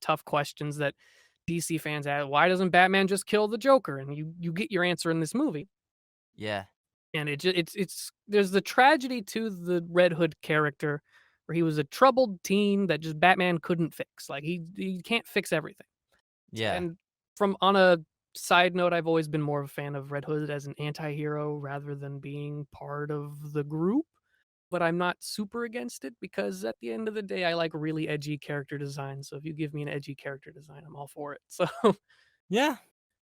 tough questions that DC fans had. Why doesn't Batman just kill the Joker? And you get your answer in this movie. Yeah. And it's there's the tragedy to the Red Hood character where he was a troubled teen that just Batman couldn't fix. Like he can't fix everything. Yeah. And from on a side note, I've always been more of a fan of Red Hood as an anti-hero rather than being part of the group. But I'm not super against it because at the end of the day, I like really edgy character design. So if you give me an edgy character design, I'm all for it. So Yeah.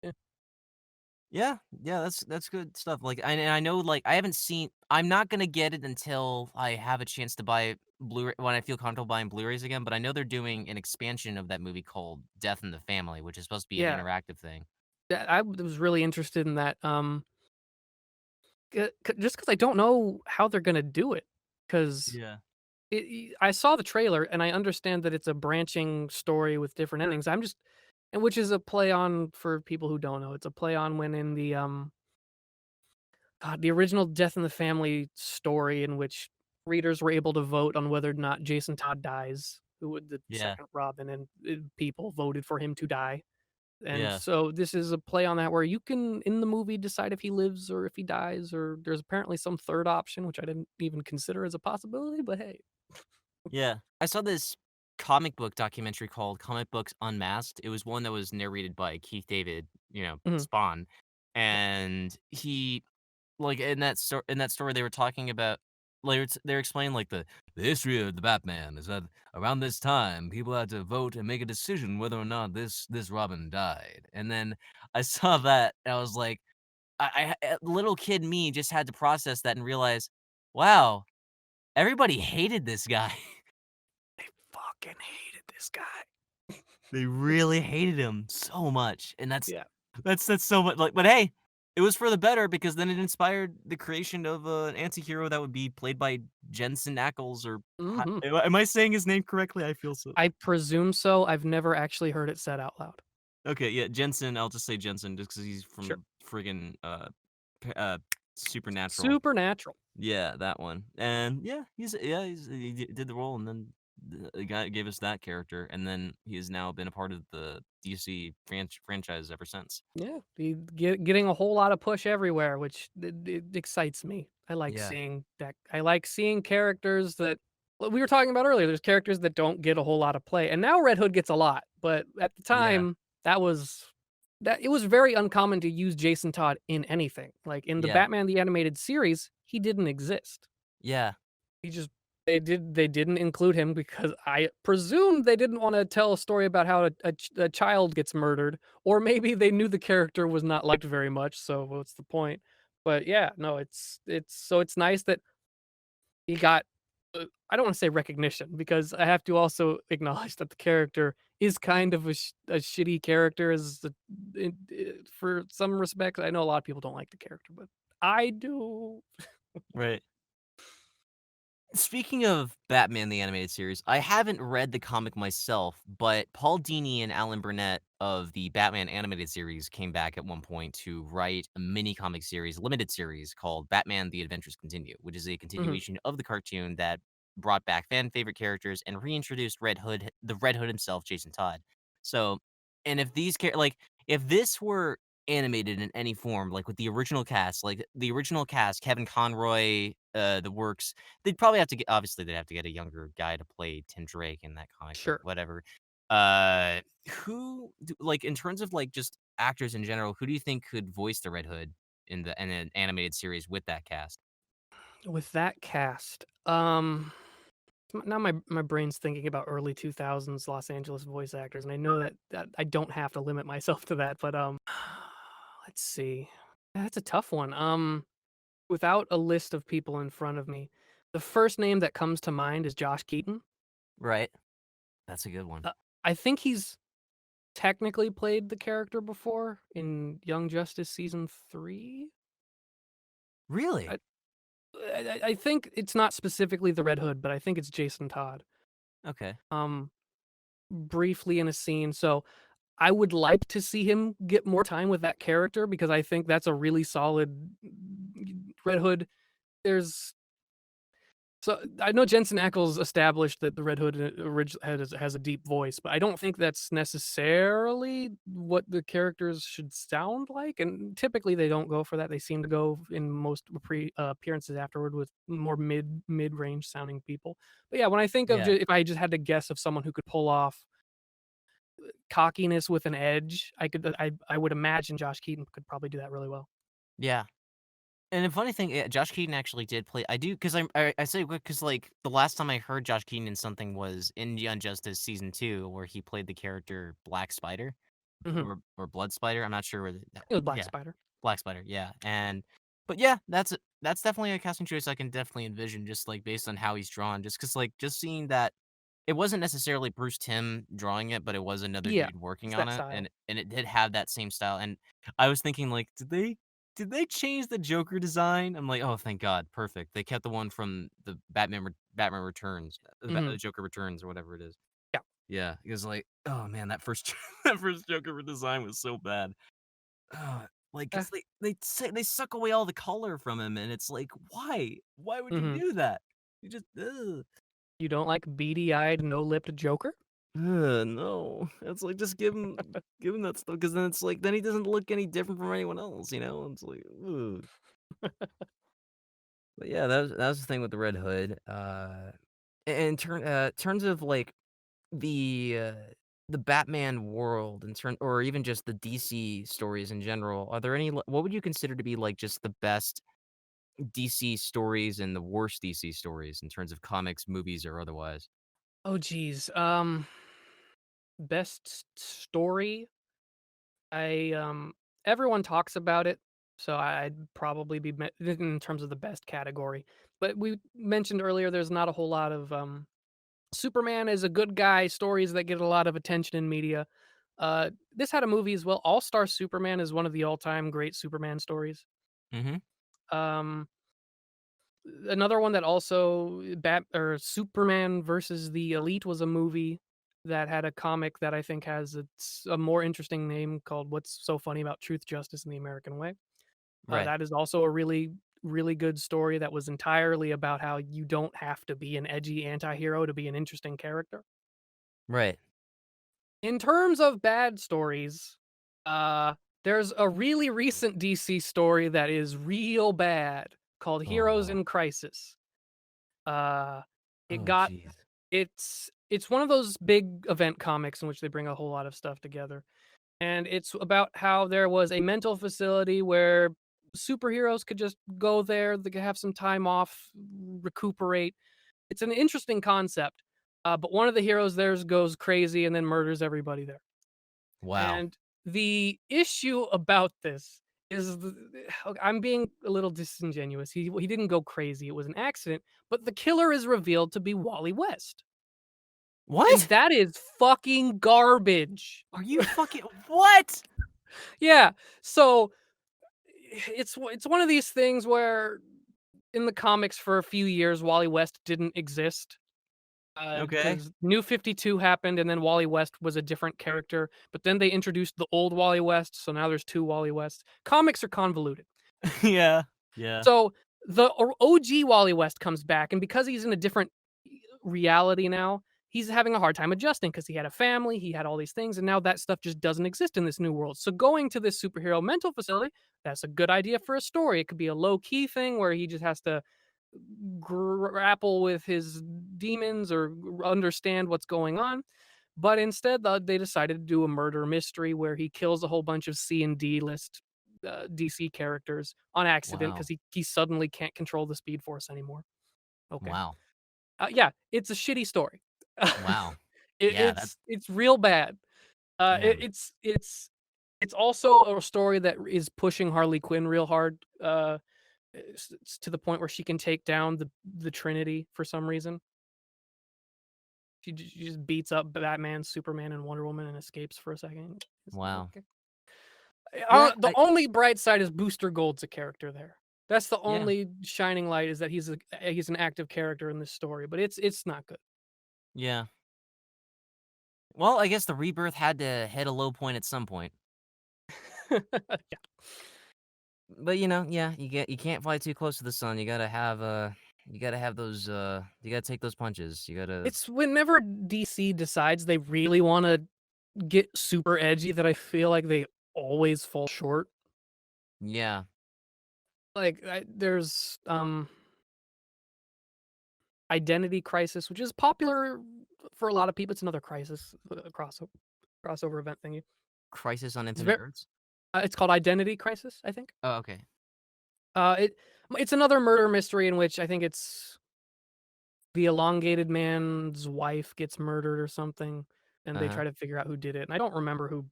yeah. Yeah, yeah, that's good stuff. Like, and I know, like, I haven't seen. I'm not gonna get it until I have a chance to buy Blu-ray when I feel comfortable buying Blu-rays again. But I know they're doing an expansion of that movie called Death in the Family, which is supposed to be an Yeah, interactive thing. I was really interested in that. Just because I don't know how they're gonna do it. Because Yeah, I saw the trailer and I understand that it's a branching story with different endings. I'm just, and which is a play on for people who don't know. It's a play on when in the original Death in the Family story in which readers were able to vote on whether or not Jason Todd dies, who would the yeah, second Robin, and people voted for him to die. And yeah, so this is a play on that where you can in the movie decide if he lives or if he dies, or there's apparently some third option which I didn't even consider as a possibility, but hey. yeah. I saw this comic book documentary called Comic Books Unmasked. It was one that was narrated by Keith David, Mhm. Spawn, and he like, in that story, they were talking about like, they're explaining, like, the history of the Batman is that around this time, people had to vote and make a decision whether or not this Robin died, and then I saw that, and I was like little kid me just had to process that and realize, "Wow, everybody hated this guy." They fucking hated this guy. They really hated him so much, and Yeah. that's so much like but hey, it was for the better because then it inspired the creation of an anti-hero that would be played by Jensen Ackles or ho Mhm. am I saying his name correctly? I feel so I presume so. I've never actually heard it said out loud. okay, yeah, Jensen, I'll just say Jensen just because he's Sure. from friggin', p Supernatural. Supernatural. Yeah, that one, and he did the role, and then the guy gave us that character, and then he has now been a part of the DC franchise ever since. Yeah, getting a whole lot of push everywhere, which it excites me. I like Yeah. seeing that. I like seeing characters that well, we were talking about earlier. There's characters that don't get a whole lot of play, and now Red Hood gets a lot. But at the Yeah. time, that it was very uncommon to use Jason Todd in anything. Like in the Yeah. Batman the Animated Series, he didn't exist. Yeah. He just they didn't include him because I presume they didn't wanna tell a story about how a child gets murdered, or maybe they knew the character was not liked very much, so what's the point? But yeah, no, it's nice that he got, I don't wanna say recognition because I have to also acknowledge that the character is kind of a shitty character as the for some respects. I know a lot of people don't like the character, but I do. Right. Speaking of Batman the Animated Series, I haven't read the comic myself, but Paul Dini and Alan Burnett of the Batman Animated Series came back at one point to write a mini comic series, limited series called Batman The Adventures Continue, which is a Mhm, continuation of the cartoon that brought back fan favorite characters and reintroduced the Red Hood himself, Jason Todd. So, and if if this were animated in any form, like with the original cast, Kevin Conroy, the works, they'd probably have to get obviously, they'd have to get a younger guy to play Tim Drake in that comic, but sure. whatever. Who do like, in terms of, like, just actors in general, who do you think could voice the Red Hood in an animated series with that cast? With that cast, now my brain's thinking about early 2000s Los Angeles voice actors, and I know that I don't have to limit myself to that, but, let's see. That's a tough one. Without a list of people in front of me, the first name that comes to mind is Josh Keaton. Right. That's a good one. Uh, I think he's technically played the character before in Young Justice season 3. Really? I I think it's not specifically the Red Hood, but I think it's Jason Todd, Okay. um, briefly in a scene, so I would like to see him get more time with that character because I think that's a really solid Red Hood. There's So I know Jensen Ackles established that the Red Hood has a deep voice, but I don't think that's necessarily what the characters should sound like. And typically, they don't go for that. They seem to go in most appearances afterward with more mid range sounding people. But yeah, when I think of Yeah. if I just had to guess of someone who could pull off cockiness with an edge, I would imagine Josh Keaton could probably do that really well. Yeah. And the funny thing, yeah, Josh Keaton actually did play. I do because I say because like the last time I heard Josh Keaton in something was in Young Justice season 2, where he played the character Black Spider Hmm. or Blood Spider. I'm not sure where. It was Black Yeah, Spider. Black Spider. Yeah, but yeah, that's definitely a casting choice I can definitely envision, just like based on how he's drawn. Just because like just seeing that it wasn't necessarily Bruce Timm drawing it, but it was another Yeah, dude working it's on that it, style. and it did have that same style. And I was thinking like, did they change the Joker design? I'm like, "Oh, thank God, perfect." They kept the one from the Batman Returns, Hmm. Joker Returns or whatever it is. Yeah. Yeah, because like, oh man, that first that first Joker design was so bad. Uh, like, Yeah. cause they suck away all the color from him, and it's like, why? Why would you Hmm. do that? You just, ugh. You don't like beady-eyed, no-lipped Joker? No. It's like, just give him that stuff, because then it's like, then he doesn't look any different from anyone else, you know? It's like, ugh. But yeah, that was the thing with the Red Hood. In terms of like the uh, the Batman world, in turn, or even just the DC stories in general, are there any? What would you consider to be like just the best DC stories and the worst DC stories in terms of comics, movies, or otherwise? Oh, geez. Best story? I, everyone talks about it, so I'd probably be in terms of the best category. But we mentioned earlier there's not a whole lot of, Superman is a good guy stories that get a lot of attention in media. This had a movie as well. All-Star Superman is one of the all-time great Superman stories. Mhm. Um, Another one that also Bat or Superman versus the Elite was a movie that had a comic that I think has a more interesting name called "What's So Funny About Truth, Justice, and the American Way." Right. That is also a really good story that was entirely about how you don't have to be an edgy anti-hero to be an interesting character. Right. In terms of bad stories, uh, there's a really recent DC story that is real bad called Heroes Oh. in Crisis. Uh, it Oh, got jeez. it's one of those big event comics in which they bring a whole lot of stuff together, and it's about how there was a mental facility where superheroes could just go there, they could have some time off, recuperate. It's an interesting concept, but one of the heroes there goes crazy and then murders everybody there. Wow. And the issue about this is I'm being a little disingenuous. He didn't go crazy. It was an accident, but the killer is revealed to be Wally West. And What? that is fucking garbage. Are you fucking what? Yeah. So it's one of these things where in the comics for a few years Wally West didn't exist. Okay. Because New 52 happened, and then Wally West was a different character, but then they introduced the old Wally West, so now there's 2 Wally Wests. Comics are convoluted. Yeah. Yeah. So, the OG Wally West comes back, and because he's in a different reality now, he's having a hard time adjusting because he had a family, he had all these things, and now that stuff just doesn't exist in this new world. So going to this superhero mental facility, that's a good idea for a story. It could be a low-key thing where he just has to grapple with his demons or understand what's going on. But instead, they decided to do a murder mystery where he kills a whole bunch of C and D list DC characters on accident Wow. because he suddenly can't control the Speed Force anymore. Okay. Wow. Yeah, it's a shitty story. Wow. It, Yeah, that it's real bad. man. It's also a story that is pushing Harley Quinn real hard. It's to the point where she can take down the Trinity for some reason. She just beats up Batman, Superman, and Wonder Woman and escapes for a second. It's like, Wow. okay. Yeah, The only bright side is Booster Gold's a character there. That's the yeah. only shining light is that he's an active character in this story, but it's not good. Yeah. Well, I guess the rebirth had to hit a low point at some point. Yeah. But yeah, you can't fly too close to the sun. You gotta have those you gotta take those punches. You gotta It's whenever DC decides they really want to get super edgy that I feel like they always fall short. Yeah. Like there's Identity Crisis, which is popular for a lot of people. It's another crisis crossover event thingy. Crisis on It's Infinite very Earths? it's called Identity Crisis, I think. Oh, okay. It's another murder mystery in which I think it's the elongated man's wife gets murdered or something, and they Uh-huh. try to figure out who did it. And I don't remember who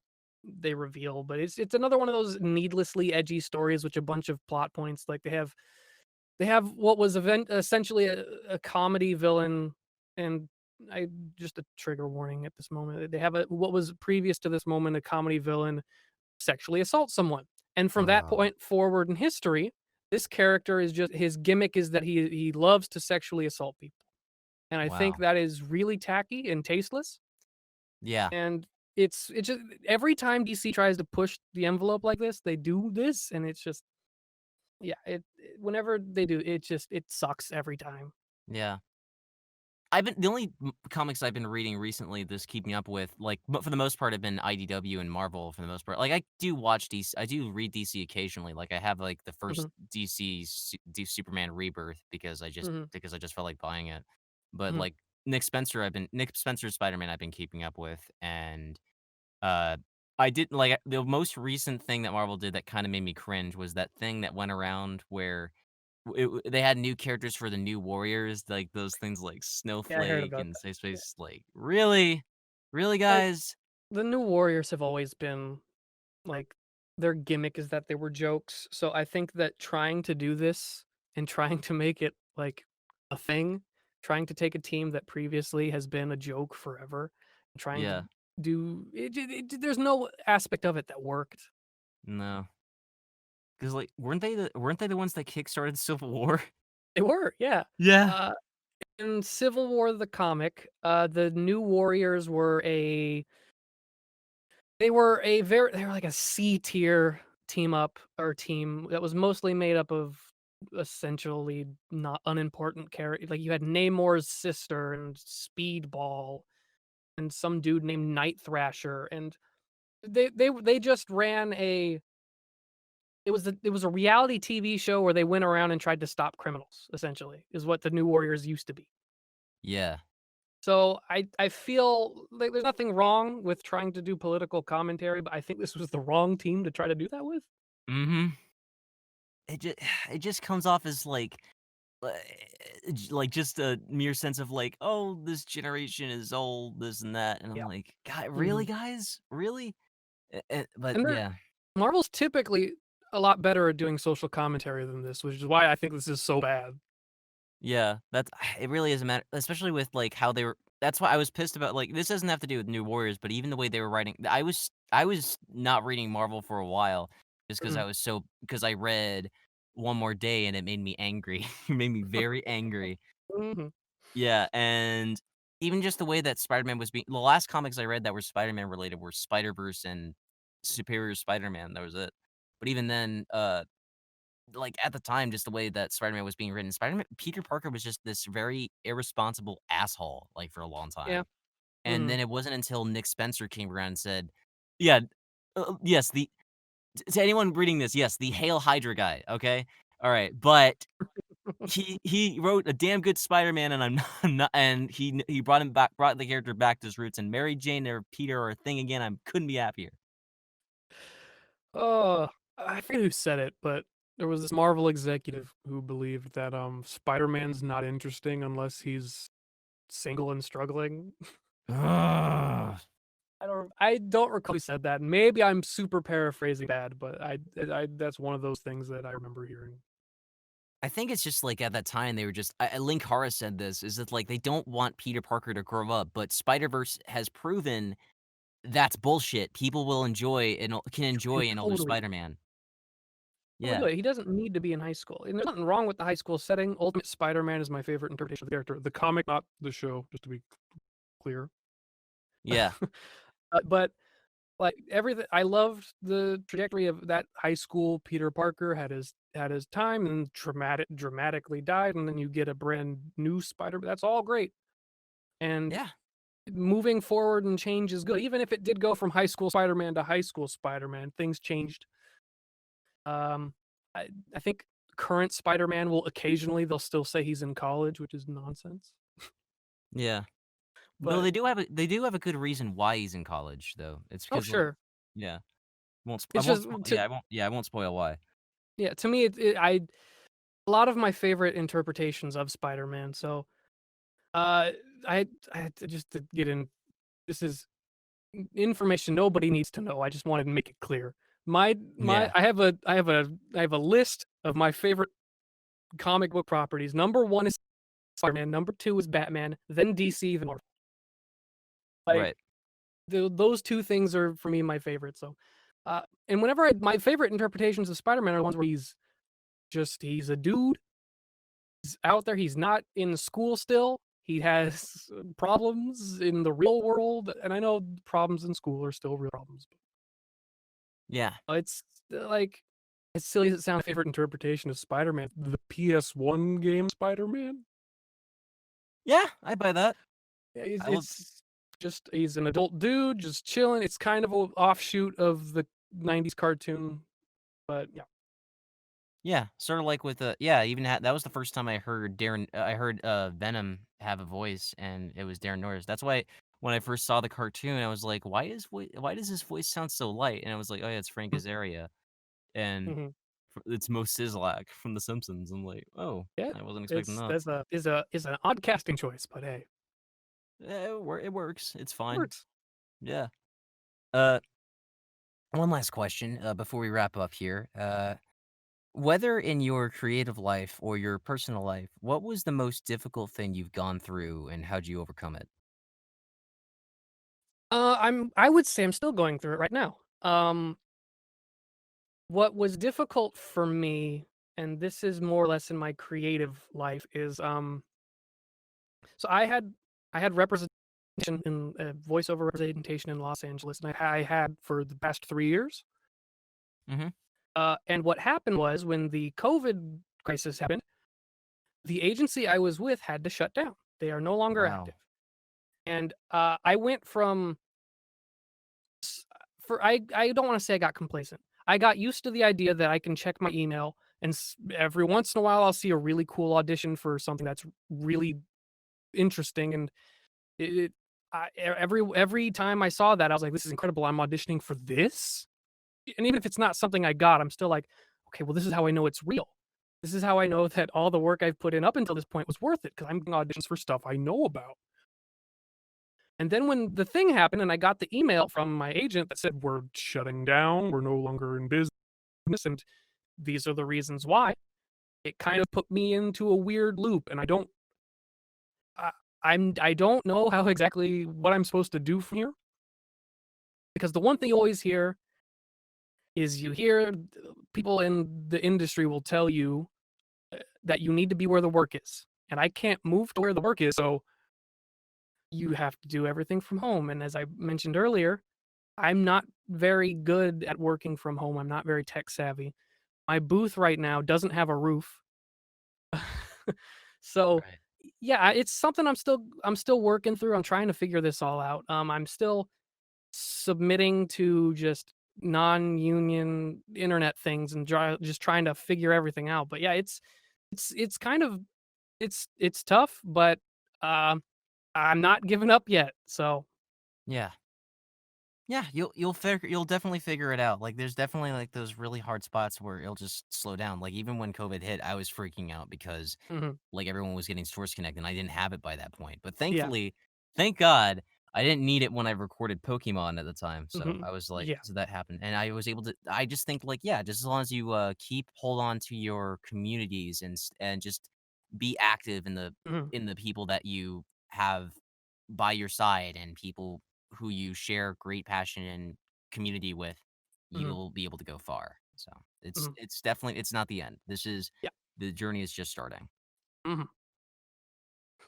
they reveal, but it's another one of those needlessly edgy stories with a bunch of plot points. Like they have what was essentially a comedy villain, and I just a trigger warning at this moment. They have what was previous to this moment a comedy villain sexually assault someone, and from that Oh, point forward in history, this character is just his gimmick is that he loves to sexually assault people. And I think wow. that is really tacky and tasteless, Yeah. and it's just every time DC tries to push the envelope like this, they do this, and it's just yeah, whenever they do, it sucks every time. Yeah. The only comics I've been reading recently this keep me up with, like, but for the most part have been IDW and Marvel for the most part. Like, I do watch DC, I do read DC occasionally. Like, I have like the first Mhm, Superman Rebirth mhm, because I just felt like buying it. But mhm. like Nick Spencer's Spider-Man I've been keeping up with, and uh I did like the most recent thing that Marvel did that kind of made me cringe was that thing that went around where they had new characters for the new Warriors, like, those things like Yeah, I heard Snowflake about and that. Safe Yeah. Space, like, really? Really, I guys? The New Warriors have always been, like their gimmick is that they were jokes, so I think that trying to do this and trying to make it, like, a thing, trying to take a team that previously has been a joke forever, and trying to Yeah. do there's no aspect of it that worked. No, because like, weren't they the ones that kickstarted Civil War? They were, yeah. Yeah. Uh, in Civil War the comic, the New Warriors were they were like a C tier team up or team that was mostly made up of essentially not unimportant characters. Like you had Namor's sister and Speedball and some dude named Night Thrasher, and they just ran it was a reality TV show where they went around and tried to stop criminals. Essentially, is what the New Warriors used to be. Yeah. So I feel like there's nothing wrong with trying to do political commentary, but I think this was the wrong team to try to do that with. Mhm. It just it just comes off as li like, just a mere sense of like, "Oh, this generation is old, this and that," and I'm Yeah. like, "God, really, Mhm. guys? Really?" But And yeah. Marvel's typically a lot better at doing social commentary than this, which is why I think this is so bad. Yeah, that's it really is a matter especially with, like, how they were that's why I was pissed about, like this doesn't have to do with New Warriors, but even the way they were writing I was not reading Marvel for a while just Mhm. because I read One More Day and it made me angry. It made me very angry. Mhm. Yeah, and even just the way that Spider-Man was being the last comics I read that were Spider-Man related were Spider-Verse and Superior Spider-Man, that was it. But even then, like, at the time, just the way that Spider-Man was being written, Peter Parker was just this very irresponsible asshole, like, for a long Yeah. time. And Mhm. then it wasn't until Nick Spencer came around and said, "Yeah, yes, the to anyone reading this, yes, the Hail Hydra guy, okay? Alright, but he wrote a damn good Spider-Man, and I'm not I'm not and he brought the character back to his roots, and Mary Jane or Peter are a thing again, I couldn't be happier." Oh. I forget who said it, but there was this Marvel executive who believed that Spider-Man's not interesting unless he's single and struggling. Ugh. I don't recall who said that. Maybe I'm super paraphrasing that, but I that's one of those things that I remember hearing. I think it's just like at that time they were just Link Hara said this is that like they don't want Peter Parker to grow up, but Spider-Verse has proven that's bullshit. People will enjoy and can enjoy And an older totally, Spider-Man. totally Yeah. do it. He doesn't need to be in high school, and there's nothing wrong with the high school setting. Ultimate Spider-Man is my favorite interpretation of the character. The comic, not the show, just to be clear. Yeah. But like everything, I loved the trajectory of that high school. Peter Parker had his time and dramatically died, and then you get a brand new Spider. That's all great, and Yeah. moving forward and change is good. Even if it did go from high school Spider-Man to high school Spider-Man, things changed. Um, I think current Spider-Man will occasionally they'll still say he's in college, which is nonsense. Yeah. Though But they do have a good reason why he's in college though. It's oh because like sure, yeah. I it's won't just spo to yeah, I won't spoil why. yeah to me I a lot of my favorite interpretations of Spider-Man. So uh, I had to just to get in. This is information nobody needs to know. I just wanted to make it clear. My Yeah. I have a list of my favorite comic book properties. Number one is Spider-Man. Number two is Batman. Then DC. Then Marvel. Like Right. those two things are for me my favorite. So, and whenever my favorite interpretations of Spider-Man are the ones where he's a dude. He's out there. He's not in school still. He has problems in the real world, and I know problems in school are still real problems. Yeah. It's like as silly as it sounds, my favorite interpretation of Spider-Man, the PS1 game Spider-Man. Yeah, I buy that. Yeah, I love it's just he's an adult dude just chilling. It's kind of an offshoot of the '90s cartoon, but yeah. yeah, sort of like with yeah, even that was the first time I heard Venom have a voice and it was Darren Norris. That's why when I first saw the cartoon I was like, why does his voice sound so light? And I was like, oh yeah, it's Frank Azaria and Mhm. it's Mo Sizlak from The Simpsons. I'm like, oh, Yeah, I wasn't expecting it's that. that's a is an odd casting choice, but hey, It works. It's it fine. works. Yeah. Uh, one last question before we wrap up here. Whether in your creative life or your personal life, what was the most difficult thing you've gone through and how'd you overcome it? I would say I'm still going through it right now. What was difficult for me, and this is more or less in my creative life, is so I had representation in voiceover representation in Los Angeles, and I had for the past 3 years. Mhm. And what happened was when the COVID crisis happened, the agency I was with had to shut down. They are no longer active, Wow. and I went from s- for I don't want to say I got complacent. I got used to the idea that I can check my email and every once in a while I'll see a really cool audition for something that's really interesting and it every time I saw that I was like this is incredible. I'm auditioning for this. And even if it's not something I got, I'm still like okay, well this is how I know it's real. This is how I know that all the work I've put in up until this point was worth it because I'm getting auditions for stuff I know about. And then when the thing happened and I got the email from my agent that said, "We're shutting down, we're no longer in business, and these are the reasons why," it kind of put me into a weird loop, and I I don't know how exactly what I'm supposed to do from here, because the one thing you always hear is you hear people in the industry will tell you, that you need to be where the work is, and I can't move to where the work is, so you have to do everything from home, and as I mentioned earlier, I'm not very good at working from home. I'm not very tech savvy. My booth right now doesn't have a roof. So, Right. yeah, it's something I'm still working through. I'm trying to figure this all out. I'm still submitting to just non-union internet things and just trying to figure everything out. But yeah, it's kind of it's tough, but I'm not giving up yet. So Yeah. Yeah, you'll definitely figure it out. Like, there's definitely, like, those really hard spots where it'll just slow down. Like, even when COVID hit, I was freaking out because, Mhm. like, everyone was getting Source Connect, and I didn't have it by that point. But Yeah. thankfully, thank God, I didn't need it when I recorded Pokemon at the time. So Mhm. I was like, Yeah. so that happened, and I was able to. I just think like, yeah, just as long as you hold on to your communities and just be active Mhm. in the people that you have by your side and people who you share great passion and community with, Mhm. you'll be able to go far. So Mhm. it's definitely it's not the end. This is Yeah. the journey is just starting. Mhm.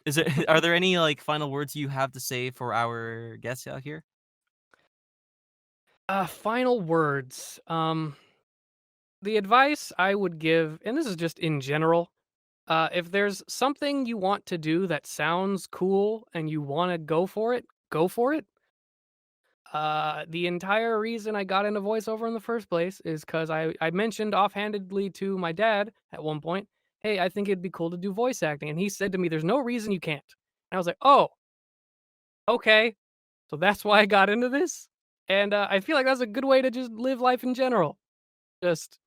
Is it are there any, like, final words you have to say for our guests out here? Final words. The advice I would give, and this is just in general, if there's something you want to do that sounds cool and you want to go for it, go for it. The entire reason I got into voiceover in the first place is because I mentioned offhandedly to my dad at one point, hey, I think it'd be cool to do voice acting. And he said to me, there's no reason you can't. And I was like, oh, okay. So that's why I got into this. And I feel like that's a good way to just live life in general. Just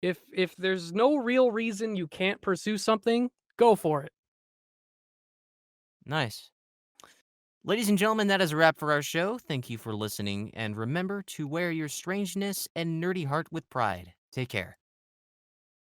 if there's no real reason you can't pursue something, go for it. Nice. Ladies and gentlemen, that is a wrap for our show. Thank you for listening, and remember to wear your strangeness and nerdy heart with pride. Take care.